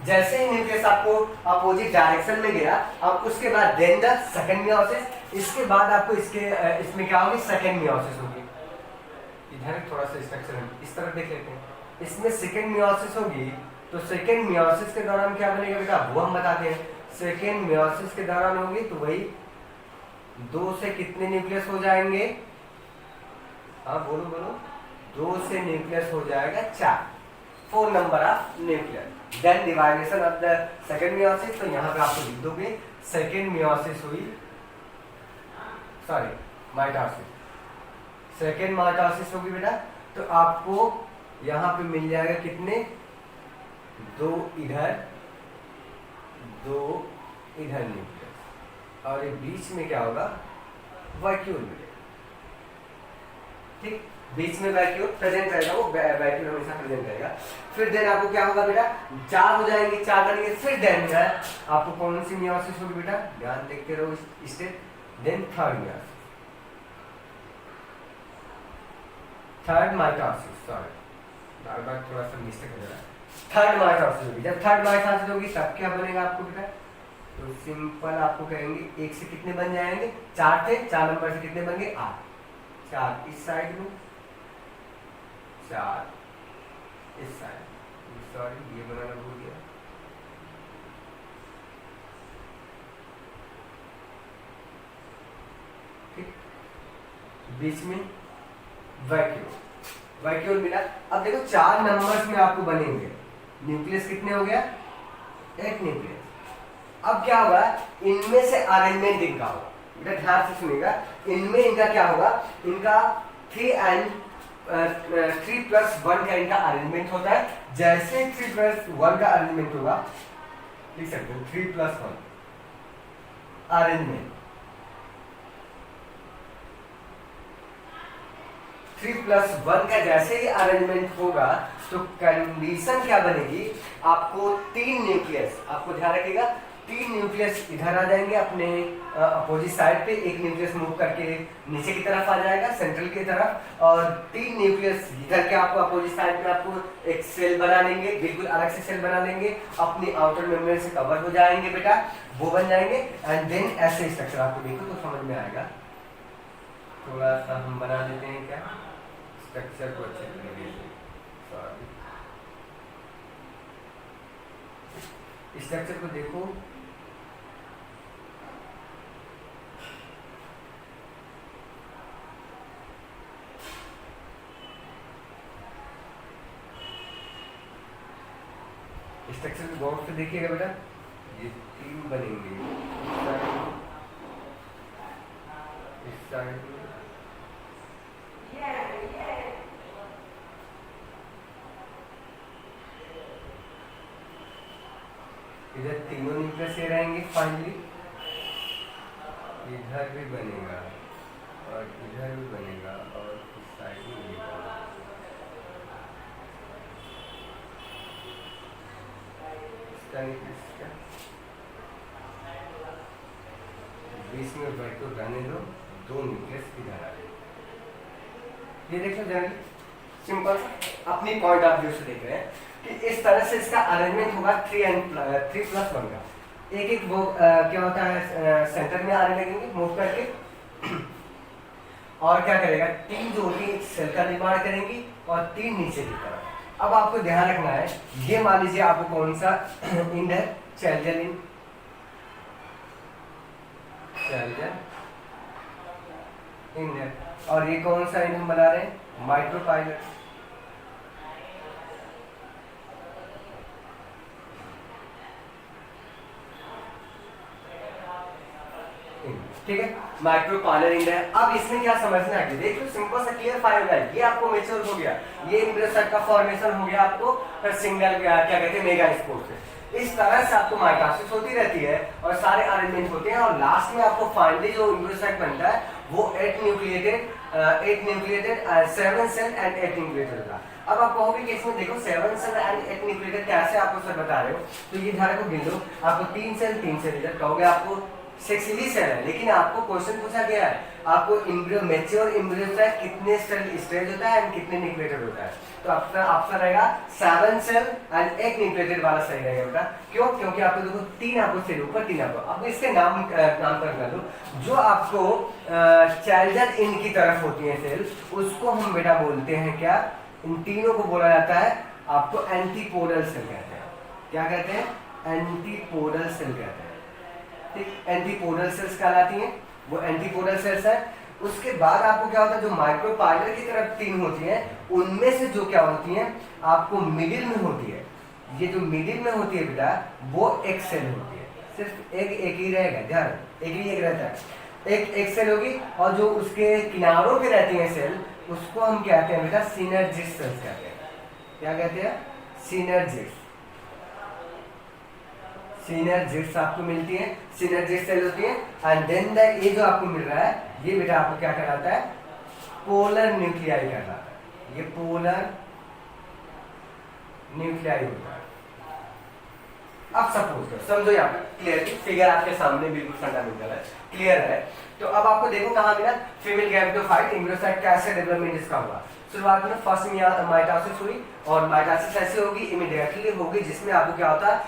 जैसे ही न्यूक्लियस आपको अपोजिट डायरेक्शन में गया, अब उसके बाद देन द सेकंड मियोसिस, इसके बाद आपको इसमें क्या होगी, सेकंड मियोसिस होगी। इधर थोड़ा सा स्ट्रक्चर हम इस तरह देख लेते हैं, इसमें सेकंड मियोसिस होगी, तो सेकंड मियोसिस के दौरान क्या बनेगा बेटा, वो हम बताते हैं। सेकंड मियोसिस के दौरान होगी तो वही 2 से कितने न्यूक्लियस हो जाएंगे, हाँ बोलो 2 से न्यूक्लियस हो जाएगा 4, 4 number of nucleus. Then division of the second meiosis, तो यहाँ पे आपको लिख दोगे सेकंड मियोसिस हुई, सॉरी माइटोसिस, सेकंड माइटोसिस होगी बेटा, तो आपको यहाँ पे मिल जाएगा कितने, 2 इधर 2 इधर न्यूक्लियस, और ये बीच में क्या होगा, वैक्यूल मिलेगा। ठीक, बीच में वैक्यूल प्रेजेंट रहेगा, वो वैक्यूल हमेशा प्रेजेंट रहेगा। फिर देन आपको क्या होगा बेटा, 4 हो जाएंगे, 4 बनेंगे, फिर देन जो है आपको कौन सी मियोसिस होगी बेटा, ध्यान देखते रहो step, then third meiosis, third mitosis, sorry बार बार थोड़ा सा मिस्टेक हो रहा है, थर्ड माइटोसिस होगी। जब थर्ड माइटोसिस होगी तब क्या बनेगा आपको बेटा, तो सिंपल आपको कहेंगे एक से कितने बन जाएंगे, 4 थे, 4 नंबर से कितने बन गए 8, 4 इस साइड में, 4 इस साइड, सॉरी ये बनाना भूल गया, ठीक, बीच में वैक्यूल मिला। अब देखो 4 नंबर्स में आपको बनेंगे, न्यूक्लियस कितने हो गया, एक न्यूक्लियस। अब क्या होगा, इनमें से अरेंजमेंट इनका होगा, बेटा ध्यान से सुनिएगा, इनमें इनका क्या होगा, इनका 3+1 का इनका अरेंजमेंट होता है। जैसे 3+1 का अरेंजमेंट होगा, लिख सकते हो 3+1 अरेंजमेंट, 3+1 का जैसे ही अरेंजमेंट होगा तो कंडीशन क्या बनेगी, आपको 3 न्यूक्लियस, आपको ध्यान रखिएगा 3 न्यूक्लियस इधर आ जाएंगे अपने अपोजिट साइड पे, एक न्यूक्लियस मूव करके नीचे की तरफ आ जाएगा सेंट्रल की तरफ, और 3 न्यूक्लियस इधर के आपको अपोजिट साइड पे आपको एक सेल बना लेंगे, बिल्कुल अलग से सेल बना लेंगे, अपनी आउटर मेम्ब्रेन से कवर हो जाएंगे बेटा, वो बन जाएंगे। एंड देन ऐसे स्ट्रक्चर आपको देखो तो समझ में आएगा। थोड़ा सा हम बना लेते हैं क्या स्ट्रक्चर को अच्छे तरीके से, सॉरी स्ट्रक्चर को देखो, स्ट्रक्चर को गौर से देखिएगा बेटा, ये 3 बनेंगे इस साइड में, इधर तीनों न्यूक्लियस ये रहेंगे, फाइनली इधर भी बनेगा और इधर भी बनेगा और इस साइड में भी बनेगा। बीच में वैक्यूल रहने दो, 2 न्यूक्लियस इधर आ गए, ये देख लो जनरली सिंपल अपनी पॉइंट ऑफ व्यू से देख रहे हैं कि इस तरह से इसका अरेंजमेंट होगा 3+1 का। एक एक वो क्या होता है सेंटर में आने लगेंगे मूव करके और क्या करेगा, 3 जो होगी एक सेल का निर्माण करेंगी और 3 नीचे की तरफ। अब आपको ध्यान रखना है, ये मान लीजिए आपको कौन सा इंड है, चैल्जर इंड, चैल्जर इंड है, और ये कौन सा इंड हम बना रहे हैं, माइक्रोपाइलर। ठीक है, माइक्रोपाइलर इंड है। अब इसमें क्या समझना है, देख लो सिंपल सा क्लियर फायर है, ये आपको मेच्योर हो गया, ये इम्ब्रेसर का फॉर्मेशन हो गया आपको, फिर सिंगल क्या कहते हैं मेगा स्पोर्ट से। इस तरह से आपको माइटोसिस होती रहती है और सारे अरेंजमेंट होते हैं, और लास्ट में आपको फाइनली जो इम्ब्रेसर बनता है वो 8 न्यूक्लिएटेड 7 सेल एंड 8 न्यूक्लिएटेड होगा। अब आप कहोगे कि इसमें देखो 7 सेल एंड 8 न्यूक्लिएटेड कैसे आपको सर बता रहे हो, तो ये धारा को गिन लो, आपको 3 सेल इधर कहोगे आपको 6 ही सेल है, लेकिन आपको क्वेश्चन पूछा गया है आपको एम्ब्रियो मैच्योर एम्ब्रियो होता है कितने सेल स्टेज होता है एंड कितने न्यूक्लिएटेड होता है, तो आपका ऑप्शन रहेगा 7 सेल एंड 1 न्यूक्लिएटेड वाला सही रहेगा बेटा। क्यों, क्योंकि आपको देखो 3 आपको सेल ऊपर 3 आपको, अब इसके नाम कर लो, जो आपको चैल्जर इंड की तरफ होती है सेल, उसको हम बेटा बोलते हैं क्या, इन तीनों को बोला जाता है आपको एंटीपोडल सेल कहते हैं। क्या कहते हैं, एंटीपोडल सेल कहते हैं। एंटीपोडल सेल्स कहलाती हैं, वो एंटीपोडल सेल्स है। उसके बाद आपको क्या होता है, जो माइक्रोपाइलर की तरफ 3 होती है, उनमें से जो क्या होती है आपको मिडिल में होती है, ये जो मिडिल में होती है बेटा वो एक सेल होती है, सिर्फ एक ही रहेगा, ध्यान एक रहता है, एक सेल होगी, और जो उसके किनारों पे रहती है सेल उसको हम कहते हैं बेटा सिनर्जिस्ट सेल्स कहते हैं। क्या कहते हैं, सिनर्जिस्ट आपको मिलती है, सिनर्जिस्ट सेल होती है। एंड देन ये जो आपको मिल रहा है ये बेटा आपको क्या कहलाता है, पोलर न्यूक्लियाई कहलाता है। ये पोलर न्यूक्लियाई होता है। अब सपोज करो, समझो यहाँ पे क्लियरली, फिगर आपके सामने बिल्कुल फंडामेंटल है, क्लियर है। तो अब आपको देखो कहाँ मिला, फीमेल गैमेटोफाइट एम्ब्रियोसाइट का ऐसे डेवलपमेंट इसका हुआ। शुरुआत में फर्स्ट माइटोसिस हुई, और माइटोसिस ऐसे होगी, इमीडिएटली होगी, जिसमें आपको क्या होता है,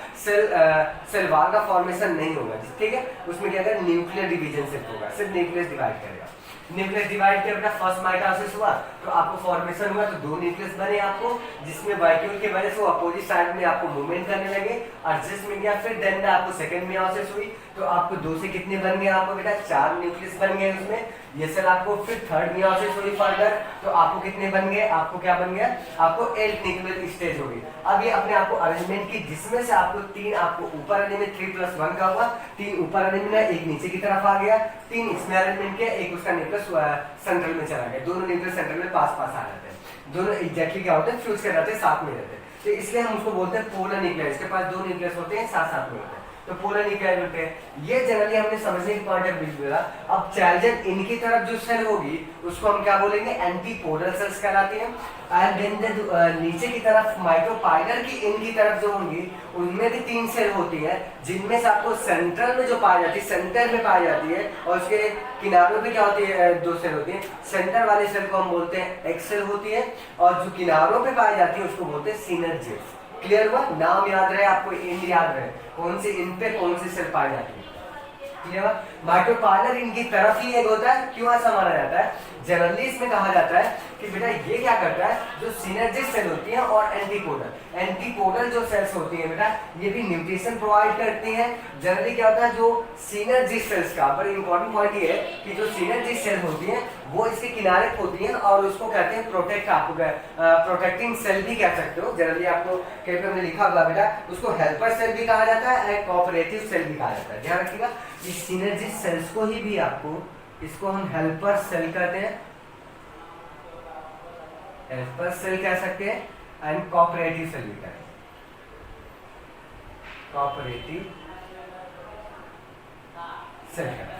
सेल वॉल का फॉर्मेशन नहीं होगा, ठीक है। उसमें क्या करेगा, न्यूक्लियर डिवीजन सिर्फ होगा, सिर्फ न्यूक्लियस डिवाइड करेगा। न्यूक्लियस डिवाइड किया बेटा, फर्स्ट माइटोसिस हुआ तो आपको फॉर्मेशन हुआ, तो दो न्यूक्लियस बने आपको, जिसमें वैक्यूल की वजह से वो अपोजिट साइड में आपको मूवमेंट करने लगे, एडजस्ट में गया। फिर देन आपको सेकंड मियोसिस हुई, तो आपको दो से कितने बन गए आपको बेटा, चार न्यूक्लियस बन गए उसमें। ये सेल आपको फिर थर्ड मियोसिस हुई फर्दर, तो आपको कितने बन गए, आपको क्या बन गया, आपको 8 न्यूक्लियर स्टेज हो गई। अब ये अपने आपको अरेंजमेंट की, जिसमें से आपको तीन आपको ऊपर आने में 3+1 का हुआ, तीन ऊपर आने में एक नीचे की तरफ आ गया, तीन इसमें अरेंजमेंट किया, एक उसका न्यूक्लियस सेंट्रल में चला गया। दोनों न्यूक्लियस सेंट्रल में पास पास आ जाते हैं, दोनों एग्जैक्टली क्या होते हैं, फ्यूज कर जाते हैं, साथ में रहते हैं। तो इसलिए हम उसको बोलते हैं पोलर न्यूक्लियस। इसके पास दो न्यूक्लियस होते हैं, साथ साथ में होते हैं, तो पोलर न्यूक्लियस होते हैं। ये जनरली हमने समझने की पॉइंट ऑफ व्यू दिया। अब चार्जर इनकी तरफ जो सेल होगी उसको हम क्या बोलेंगे, एंटीपोडल सेल्स कहलाती हैं। एंड देन नीचे की तरफ माइक्रोपाइलर की इनकी तरफ जो होंगी, उनमें भी तीन सेल होती है, जिनमें से आपको सेंट्रल में जो पाई जाती है, सेंटर में पाई जाती है, और उसके किनारों पे क्या होती है, दो सेल होती है। सेंटर वाले सेल को हम बोलते हैं एक्सेल होती है, और जो किनारों पे पाई जाती है उसको बोलते हैं सिनर्जिड्स। क्लियर हुआ, नाम याद रहे आपको, इन याद रहे, कौन सी इन पे कौन सी सेल पाई जाती है। क्लियर हुआ, माइक्रोपाइलर इनकी तरफ ही एक होता है। क्यों ऐसा माना जाता है, जनरली इसमें कहा जाता है कि बेटा ये क्या करता है, जो सिनर्जिक सेल होती हैं और एंटीपोडल जो सेल्स होती हैं बेटा, ये भी न्यूट्रिशन प्रोवाइड करती हैं। जनरली क्या होता है, जो सिनर्जिक सेल्स का बड़ा इंपॉर्टेंट पॉइंट ये है कि जो सिनर्जिक सेल होती हैं वो इसके किनारे होती हैं, और उसको कहते हैं प्रोटेक्ट, आपको प्रोटेक्टिंग सेल भी कह सकते हो। जनरली आपको कहीं पे हमने लिखा होगा बेटा, उसको हेल्पर सेल भी कहा जाता है और कोऑपरेटिव सेल भी कहा जाता है। ध्यान रखिएगा, इस सिनर्जिक सेल्स को ही भी आपको, इसको हम हेल्पर सेल कहते हैं, हेल्पर सेल कह सकते हैं, एंड कोऑपरेटिव सेल भी कहते हैं, कोऑपरेटिव सेल कहते हैं।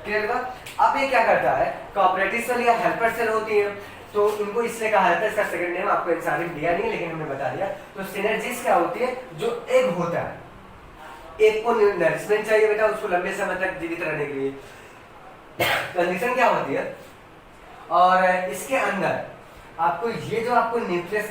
क्लियर हुआ। अब ये क्या करता है, कोऑपरेटिव सेल या हेल्पर सेल होती है, तो इनको इसलिए कहा जाता है, इसका सेकंड नेम आपको एग्जाम में दिया नहीं लेकिन हमने बता दिया। तो सिनर्जिस क्या होती है, जो एग होता है, एग को नरिशमेंट चाहिए बेटा, उसको लंबे समय तक जीवित रहने के लिए। कंडीशन क्या होती है, और इसके अंदर आपको ये जो आपको न्यूक्लियस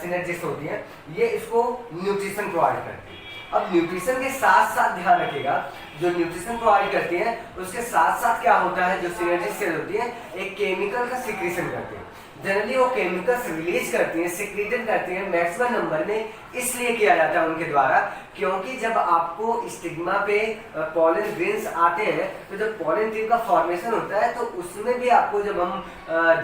सिनर्जिस होती है, ये इसको न्यूट्रिशन प्रोवाइड करती है। अब न्यूट्रिशन के साथ साथ ध्यान रखिएगा, जो न्यूट्रिशन प्रोवाइड करती है उसके साथ साथ क्या होता है, जो सिनर्जिक सेल होती है एक केमिकल का सिक्रीशन करती है। जनरली वो केमिकल्स रिलीज करती हैं, सिक्रीटेड करती हैं मैक्सिमम नंबर में, इसलिए किया जाता है उनके द्वारा, क्योंकि जब आपको स्टिग्मा पे पॉलन ग्रेन्स आते हैं, तो जब पॉलन ट्यूब का फॉर्मेशन होता है, तो उसमें भी आपको, जब हम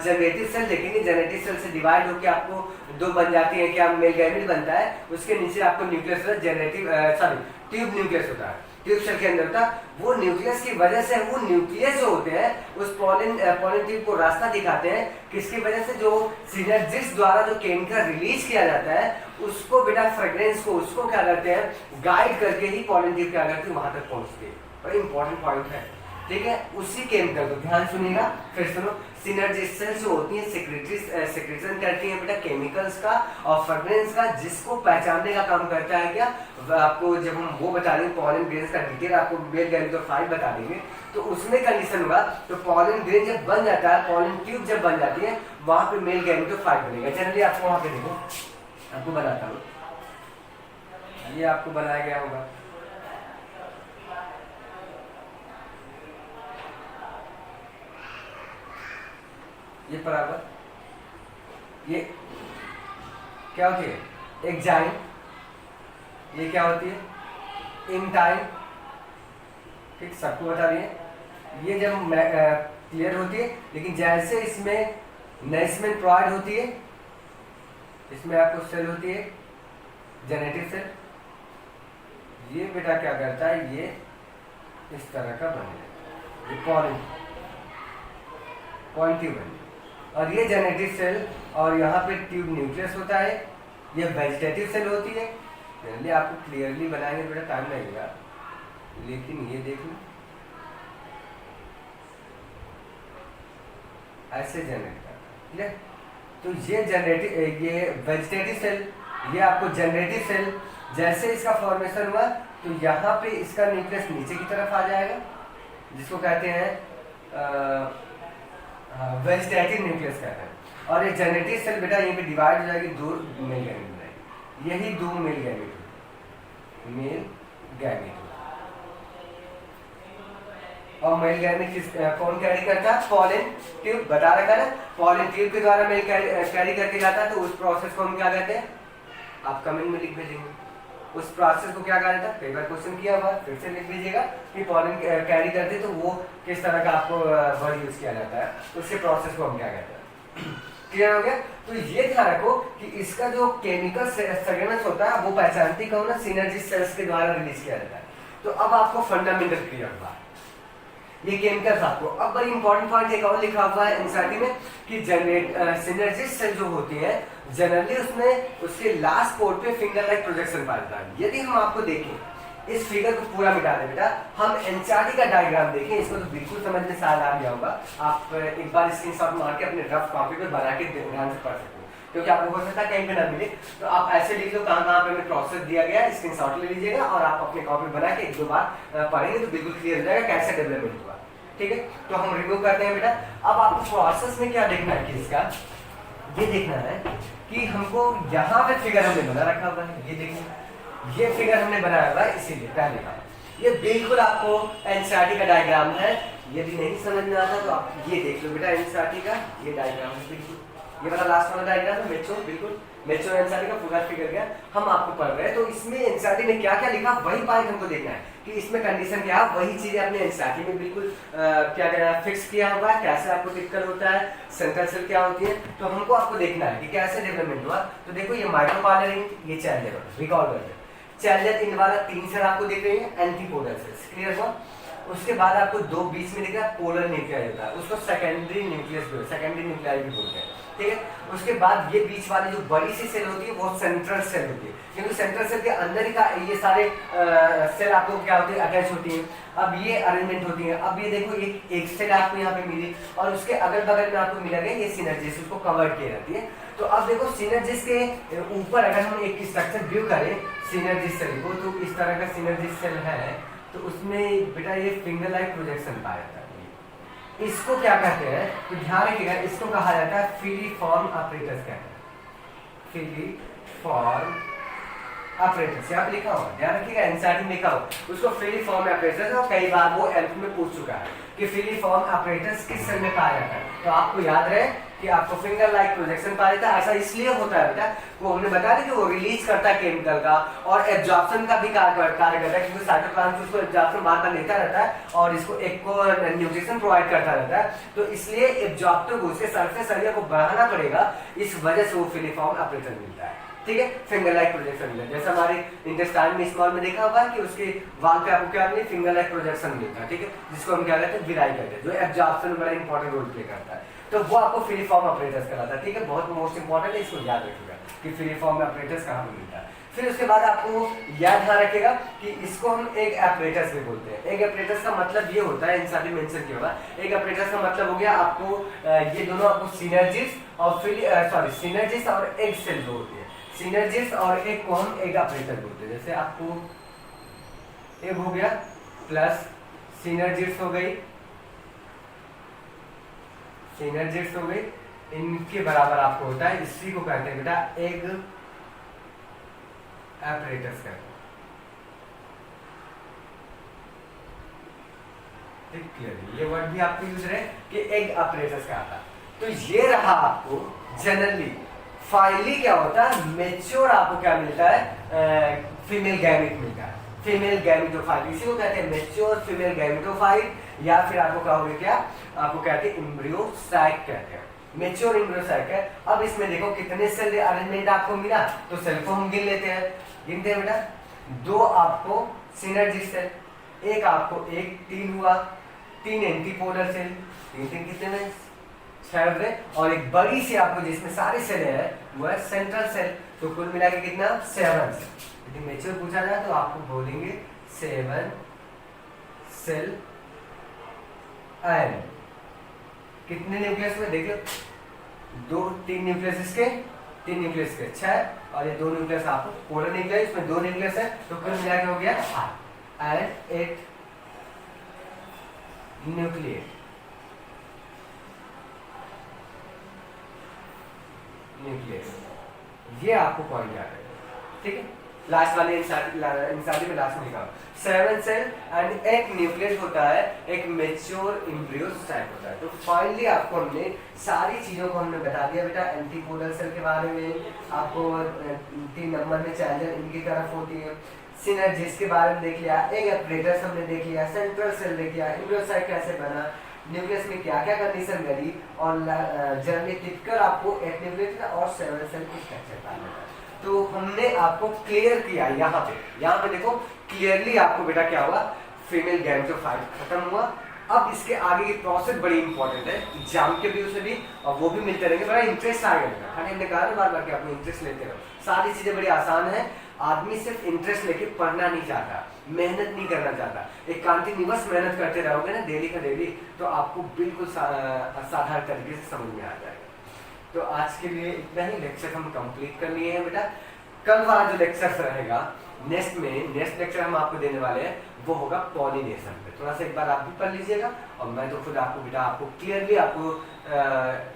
जनरेटिव सेल देखेंगे, जनरेटिव सेल से डिवाइड होकर आपको दो बन जाती है, क्या मेल गैमेट बनता है, उसके नीचे आपको न्यूक्लियस जनरेटिव ट्यूब न्यूक्लियस होता है, ट्यूब सेल के अंदर था। वो न्यूक्लियस की वजह से, वो न्यूक्लियस जो होते हैं उस पॉलन ट्यूब को रास्ता दिखाते हैं, किसकी वजह से, जो सिनर्जिस द्वारा जो केमिकल रिलीज किया जाता है उसको बेटा, फ्रेग्रेंस को, उसको क्या करते हैं, गाइड करके ही पॉलन ट्यूब क्या करती है, वहां तक पहुंचती है। बड़ा इंपॉर्टेंट पॉइंट है, ठीक है। उसी केमिकल को ध्यान सुनिएगा, फिर सुनो, सिनर्जिस सेल्स जो होती हैं सिक्रीशन करती हैं बेटा केमिकल्स का और फ्रेग्रेंस का, जिसको पहचानने का काम करता है क्या, आपको जब हम वो बता देंगे पॉलन ग्रेन्स का डिटेल, आपको मेल गैमेटोफाइट बता देंगे, तो उसमें कंडीशन होगा, तो पॉलन ग्रेन जब बन जाता है, पॉलन ट्यूब जब बन जाती है, वहां पे मेल गैमेटोफाइट बनेगा। जनरली आपको वहां पे देखो, आपको बनाता हूँ, ये आपको बनाया गया होगा, ये बराबर, ये क्या होती है, एग्जाइम, ये क्या होती है, इंटाइम, ठीक, सबको बता दिए। ये जब क्लियर होती है, लेकिन जैसे इसमें नरिशमेंट प्रोवाइड होती है, इसमें आपको सेल होती है जेनेटिक सेल, ये बेटा क्या करता है, ये इस तरह का बनेगा, ये पॉलन ट्यूब बनेगा, और ये जेनेटिक सेल, और यहाँ पे ट्यूब न्यूक्लियस होता है, ये वेजिटेटिव सेल होती है। जनरली आपको क्लियरली बनाएंगे बेटा, टाइम लगेगा, लेकिन ये देख लो, ऐसे जनरेट कर, ठीक है। तो ये जनरेटिव, ये वेजिटेटिव सेल, ये आपको जनरेटिव सेल, जैसे इसका फॉर्मेशन हुआ तो यहाँ पे इसका न्यूक्लियस नीचे की तरफ आ जाएगा, जिसको कहते हैं वेजिटेटिव न्यूक्लियस कहते हैं। और ये जनरेटिव सेल बेटा यहीं पे डिवाइड हो जाएगी, दो मेल गैमेट बनाएगी, यही दो मेल गैमेट, मेल गैमेट। और मेल गैमेट किस कौन कैरी करता है? पॉलन ट्यूब, बता रखा है ना, पॉलन ट्यूब के द्वारा मेल कैरी करके जाता है। तो उस प्रोसेस को हम क्या कहते हैं? आप कमेंट में लिख भेजेंगे उस प्रोसेस को क्या कहा जाता है। कई बार क्वेश्चन किया हुआ, फिर से लिख दीजिएगा कि पॉलन कैरी करते तो वो किस तरह का आपको वर्ड यूज किया जाता है, उसके प्रोसेस को हम क्या कहते हैं। क्लियर हो गया? तो ये ध्यान रखो कि इसका जो केमिकल सेगमेंट्स होता है वो पहचानती कौन है? सिनर्जी सेल्स के द्वारा रिलीज किया जाता है। तो अब आपको फंडामेंटल क्लियर हुआ ये केमिकल्स आपको। अब बड़ी इंपॉर्टेंट पॉइंट एक और लिखा हुआ है एनसीईआरटी में कि सिनर्जी सेल जो होती है जनरली उसमें उसके लास्ट पोर्ट पे फिंगर लाइक प्रोजेक्शन पाया जाता है। यदि हम आपको देखें इस फिगर को पूरा मिटा दें बेटा, हम एनसीईआरटी का डायग्राम देखें, इसको तो बिल्कुल समझ में शायद आ गया होगा। आप एक बार स्क्रीनशॉट मार के अपने रफ कॉपी पे बना के ध्यान से पढ़ सकते हो, क्योंकि आपको हो सकता है कहीं पे ना मिले। तो आप ऐसे लिख लो कहाँ पे हमें प्रोसेस दिया गया है, स्क्रीनशॉट ले लीजिएगा और आप अपने कॉपी बना के एक दो बार पढ़ेंगे तो बिल्कुल क्लियर हो जाएगा कैसे डेवलपमेंट हुआ। ठीक है, तो हम रिमूव करते हैं बेटा। अब आपको प्रोसेस में क्या देखना है कि इसका ये देखना है कि हमको यहाँ पे फिगर हमने बना रखा हुआ है, ये देखिए ये फिगर हमने बनाया हुआ है, इसीलिए पहले का ये बिल्कुल आपको एनसीईआरटी का डायग्राम है। यदि नहीं समझ में आता तो आप ये देख लो बेटा, एनसीईआरटी का ये डायग्राम है, बिल्कुल ये वाला लास्ट वाला डायग्राम है मेचो, बिल्कुल मेचो एनसीईआरटी का पूरा फिगर गया हम आपको पढ़ रहे हैं। तो इसमें एनसीईआरटी ने क्या क्या लिखा वही पॉइंट हमको देखना है कि इसमें कंडीशन क्या है, वही चीजें अपने एनसीईआरटी में बिल्कुल क्या कहना है फिक्स किया हुआ है, कैसे आपको टिपिकल होता है, सेंट्रल सेल क्या होती है। तो हमको आपको देखना है कि कैसे डेवलपमेंट हुआ। तो देखो ये माइटोकॉन्ड्रिया रिंग, ये सेल लेवल रिकॉल कर दे सेल इन वाला 3 सेल आपको दिख रही है एंटीपोडल सेल्स, क्लियर हुआ। उसके बाद आपको दो बीच में दिख रहा है पोलर न्यूक्लियाई होता है, उसको सेकेंडरी न्यूक्लियस भी सेकेंडरी न्यूक्लियाई भी बोलते हैं। ठीक है, उसके बाद ये बीच वाली जो बड़ी सी सेल होती है वो सेंट्रल सेल होती है, क्योंकि सेंट्रल सेल के अंदर ही का ये सारे सेल आपको क्या होती है अटैच होती है। अब ये अरेंजमेंट होती है। अब ये देखो एक सेल आपको यहाँ पे मिली और उसके अगल बगल में आपको मिला गया ये सिनर्जिस, उसको कवर किया जाती है। तो अब देखो सिनर्जिस के ऊपर अगर हम एक स्ट्रक्चर व्यू करें सिनर्जिस सेल को, तो इस तरह का सिनर्जिस सेल है, तो उसमें बेटा ये फिंगर लाइक प्रोजेक्शन पाया जाता है। इसको क्या कहते हैं तो ध्यान रखिएगा, इसको कहा जाता है फिलीफॉर्म ऑपरेटर्स कहते हैं, फिलीफॉर्म ऑपरेटर्स यहाँ पे लिखा हुआ, ध्यान रखिएगा एनसीईआरटी में लिखा हुआ उसको फिलीफॉर्म ऑपरेटर्स। और कई बार वो एमपी में पूछ चुका है कि फिलीफॉर्म ऑपरेटर्स किस सेल में पाया जाता है। तो आपको याद रहे कि आपको फिंगर लाइक प्रोजेक्शन पाया जाता है। ऐसा इसलिए होता है बेटा, वो हमने बताया था कि वो रिलीज करता है केमिकल का और एब्जॉर्प्शन का भी कार्य करता है, क्योंकि साइटोप्लाज्म उसको एब्जॉर्प्शन बार-बार लेता रहता है और इसको एक को न्यूट्रिशन प्रोवाइड करता रहता है। तो इसलिए एब्जॉर्प्टिव को उसके सरफेस एरिया को बढ़ाना पड़ेगा, इस वजह से वो फिलीफॉर्म ऑपरेटर मिलता है। ठीक है, फिंगर लाइक प्रोजेक्शन मिलता है, जैसे हमारे इंटेस्टाइन में स्मॉल में देखा हुआ है कि उसके वाल पे आपको क्या मिले फिंगर लाइक प्रोजेक्शन मिलता है। ठीक है, जिसको हम क्या कहते हैं विराई कहते हैं, जो एब्जॉर्प्शन में बड़ा इंपॉर्टेंट रोल प्ले करता है। तो वो आपको फिलीफॉर्म ऑपरेटर्स कहलाता है। ठीक है, बहुत मोस्ट इंपॉर्टेंट है, इसको याद रखिएगा कि फिलीफॉर्म ऑपरेटर्स कहाँ पे मिलता है। फिर उसके बाद आपको याद ध्यान रखिएगा कि इसको हम एक ऑपरेटर्स भी बोलते हैं। एक ऑपरेटर्स का मतलब ये होता है, इंसान मेंशन किया हुआ, एक ऑपरेटर्स का मतलब हो गया आपको ये दोनों आपको सिनर्जिस और सिनर्जिस और एक सेल जो होती है, सिनर्जिस और एक को हम एक ऑपरेटर बोलते हैं। जैसे आपको एक हो गया प्लस सिनर्जिस हो गई, सिनर्जिस हो गई, इनके बराबर आपको होता है, इसी को कहते हैं बेटा एक ऑपरेटर्स कहते हैं। क्लियर, ये वर्ड भी आपको यूज रहे कि एक ऑपरेटर्स का आता। तो ये रहा आपको जनरली। फाइनली क्या होता है, मेच्योर आपको क्या मिलता है, फीमेल गैमेट मिलता है, फीमेल गैमेटोफाइट, इसी को कहते हैं मेच्योर फीमेल गैमेटोफाइट, या फिर आपको कहोगे क्या, आपको कहते हैं एम्ब्रियोसाइट कहते हैं, मेच्योर एम्ब्रियोसाइट है। अब इसमें देखो कितने सेल अरेंजमेंट आपको मिला, तो सेल को हम गिन लेते हैं, गिनते हैं बेटा। दो आपको सिनर्जिस सेल, एक आपको एक 3 हुआ, 3 एंटीपोलर सेल, 3 कितने में 6 हुए, और एक बड़ी सी आपको जिसमें सारे सेल है वो है सेंट्रल सेल। तो कुल मिला के कितना 7 सेल। यदि मेच्योर पूछा जाए तो आपको बोलेंगे 7 सेल एंड कितने न्यूक्लियस में देख लो, तीन न्यूक्लियस इसके, तीन न्यूक्लियस के 6, और ये 2 न्यूक्लियस आपको पोलर निकला, इसमें 2 न्यूक्लियस है तो कुल मिला के हो गया 8 एंड 8 न्यूक्लियस। ये आपको पॉइंट याद है, ठीक है। लास्ट वाले इंसाइड में लास्ट में लिखा 7 सेल एंड एक न्यूक्लियस होता है, एक मैच्योर एम्ब्रियो टाइप होता है। तो फाइनली आपको हमने सारी चीजों को हमने बता दिया बेटा, एंटीपोलर सेल के बारे में, आपको 3 नंबर में चार्जर इनकी तरफ होती है, सिनर्जिस के बारे में देख लिया, एक एपरेटस हमने देख लिया, सेंट्रल सेल देख लिया, एम्ब्रियोसाइट कैसे बना, न्यूक्लियस में क्या क्या कंडीशन रही, और जनरली टिपिकल आपको 8 न्यूक्लियस और 7 सेल की स्ट्रक्चर पाना है। तो हमने आपको क्लियर किया यहाँ पे देखो क्लियरली आपको बेटा क्या हुआ, फीमेल गैमेटोफाइट खत्म हुआ। अब इसके आगे की प्रोसेस बड़ी इंपॉर्टेंट है, एग्जाम के व्यू से भी, और वो भी मिलते रहेंगे, बड़ा इंटरेस्ट आएगा बेटा। खाली हमने कहा ना बार बार कि अपने इंटरेस्ट लेते रहो, सारी चीजें बड़ी आसान है। आदमी सिर्फ इंटरेस्ट लेके पढ़ना नहीं चाहता, मेहनत नहीं करना चाहता। एक कंटिन्यूअस मेहनत करते रहोगे ना डेली का डेली, तो आपको बिल्कुल साधारण तरीके से समझ में आ जाएगा। तो आज के लिए इतना ही, लेक्चर हम कंप्लीट कर लिए हैं बेटा। कल वाला जो लेक्चर रहेगा नेक्स्ट लेक्चर हम आपको देने वाले हैं, वो होगा पॉलिनेशन पे। थोड़ा सा एक बार आप भी पढ़ लीजिएगा, और मैं तो खुद आपको बेटा आपको क्लियरली आपको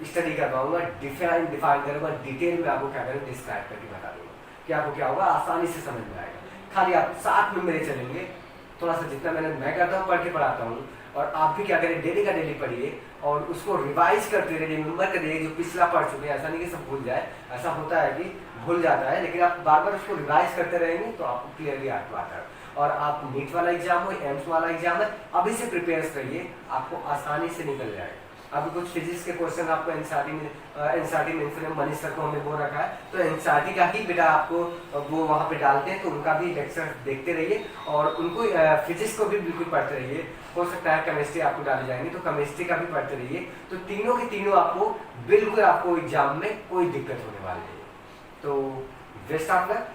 स्टडी करवाऊंगा, डिफाइन करूंगा, डिटेल में आपको क्या करूँ डिस्क्राइब करके बता दूंगा कि आपको क्या होगा, आसानी से समझ में आएगा। खाली आप साथ में मेरे चलेंगे, थोड़ा सा जितना मैं करता हूँ पढ़ के पढ़ाता हूँ, और आप भी क्या करें डेली का डेली पढ़िए और उसको रिवाइज करते रहिए, रिमेंबर करिए जो पिछला पढ़ चुके हैं। ऐसा नहीं कि सब भूल जाए, ऐसा होता है कि भूल जाता है, लेकिन आप बार बार उसको रिवाइज करते रहेंगे तो आपको क्लियरली आपको आता है। और आप नीट वाला एग्जाम हो, एम्स वाला एग्जाम है, अभी से प्रिपेयर रहिए, आपको आसानी से निकल जाएगा। अभी कुछ फिजिक्स के क्वेश्चन आपको एनसीईआरटी में मनीष सर को हमने बोल रखा है, तो एनसीईआरटी का ही बेटा आपको वो वहाँ पे डालते हैं, तो उनका भी लेक्चर देखते रहिए, और उनको फिजिक्स को भी बिल्कुल पढ़ते रहिए। हो सकता है केमिस्ट्री आपको डाली जाएंगी, तो केमिस्ट्री का भी पढ़ते रहिए। तो तीनों के तीनों आपको बिल्कुल आपको एग्जाम में कोई दिक्कत होने वाली है। तो बेस्ट ऑफ लक।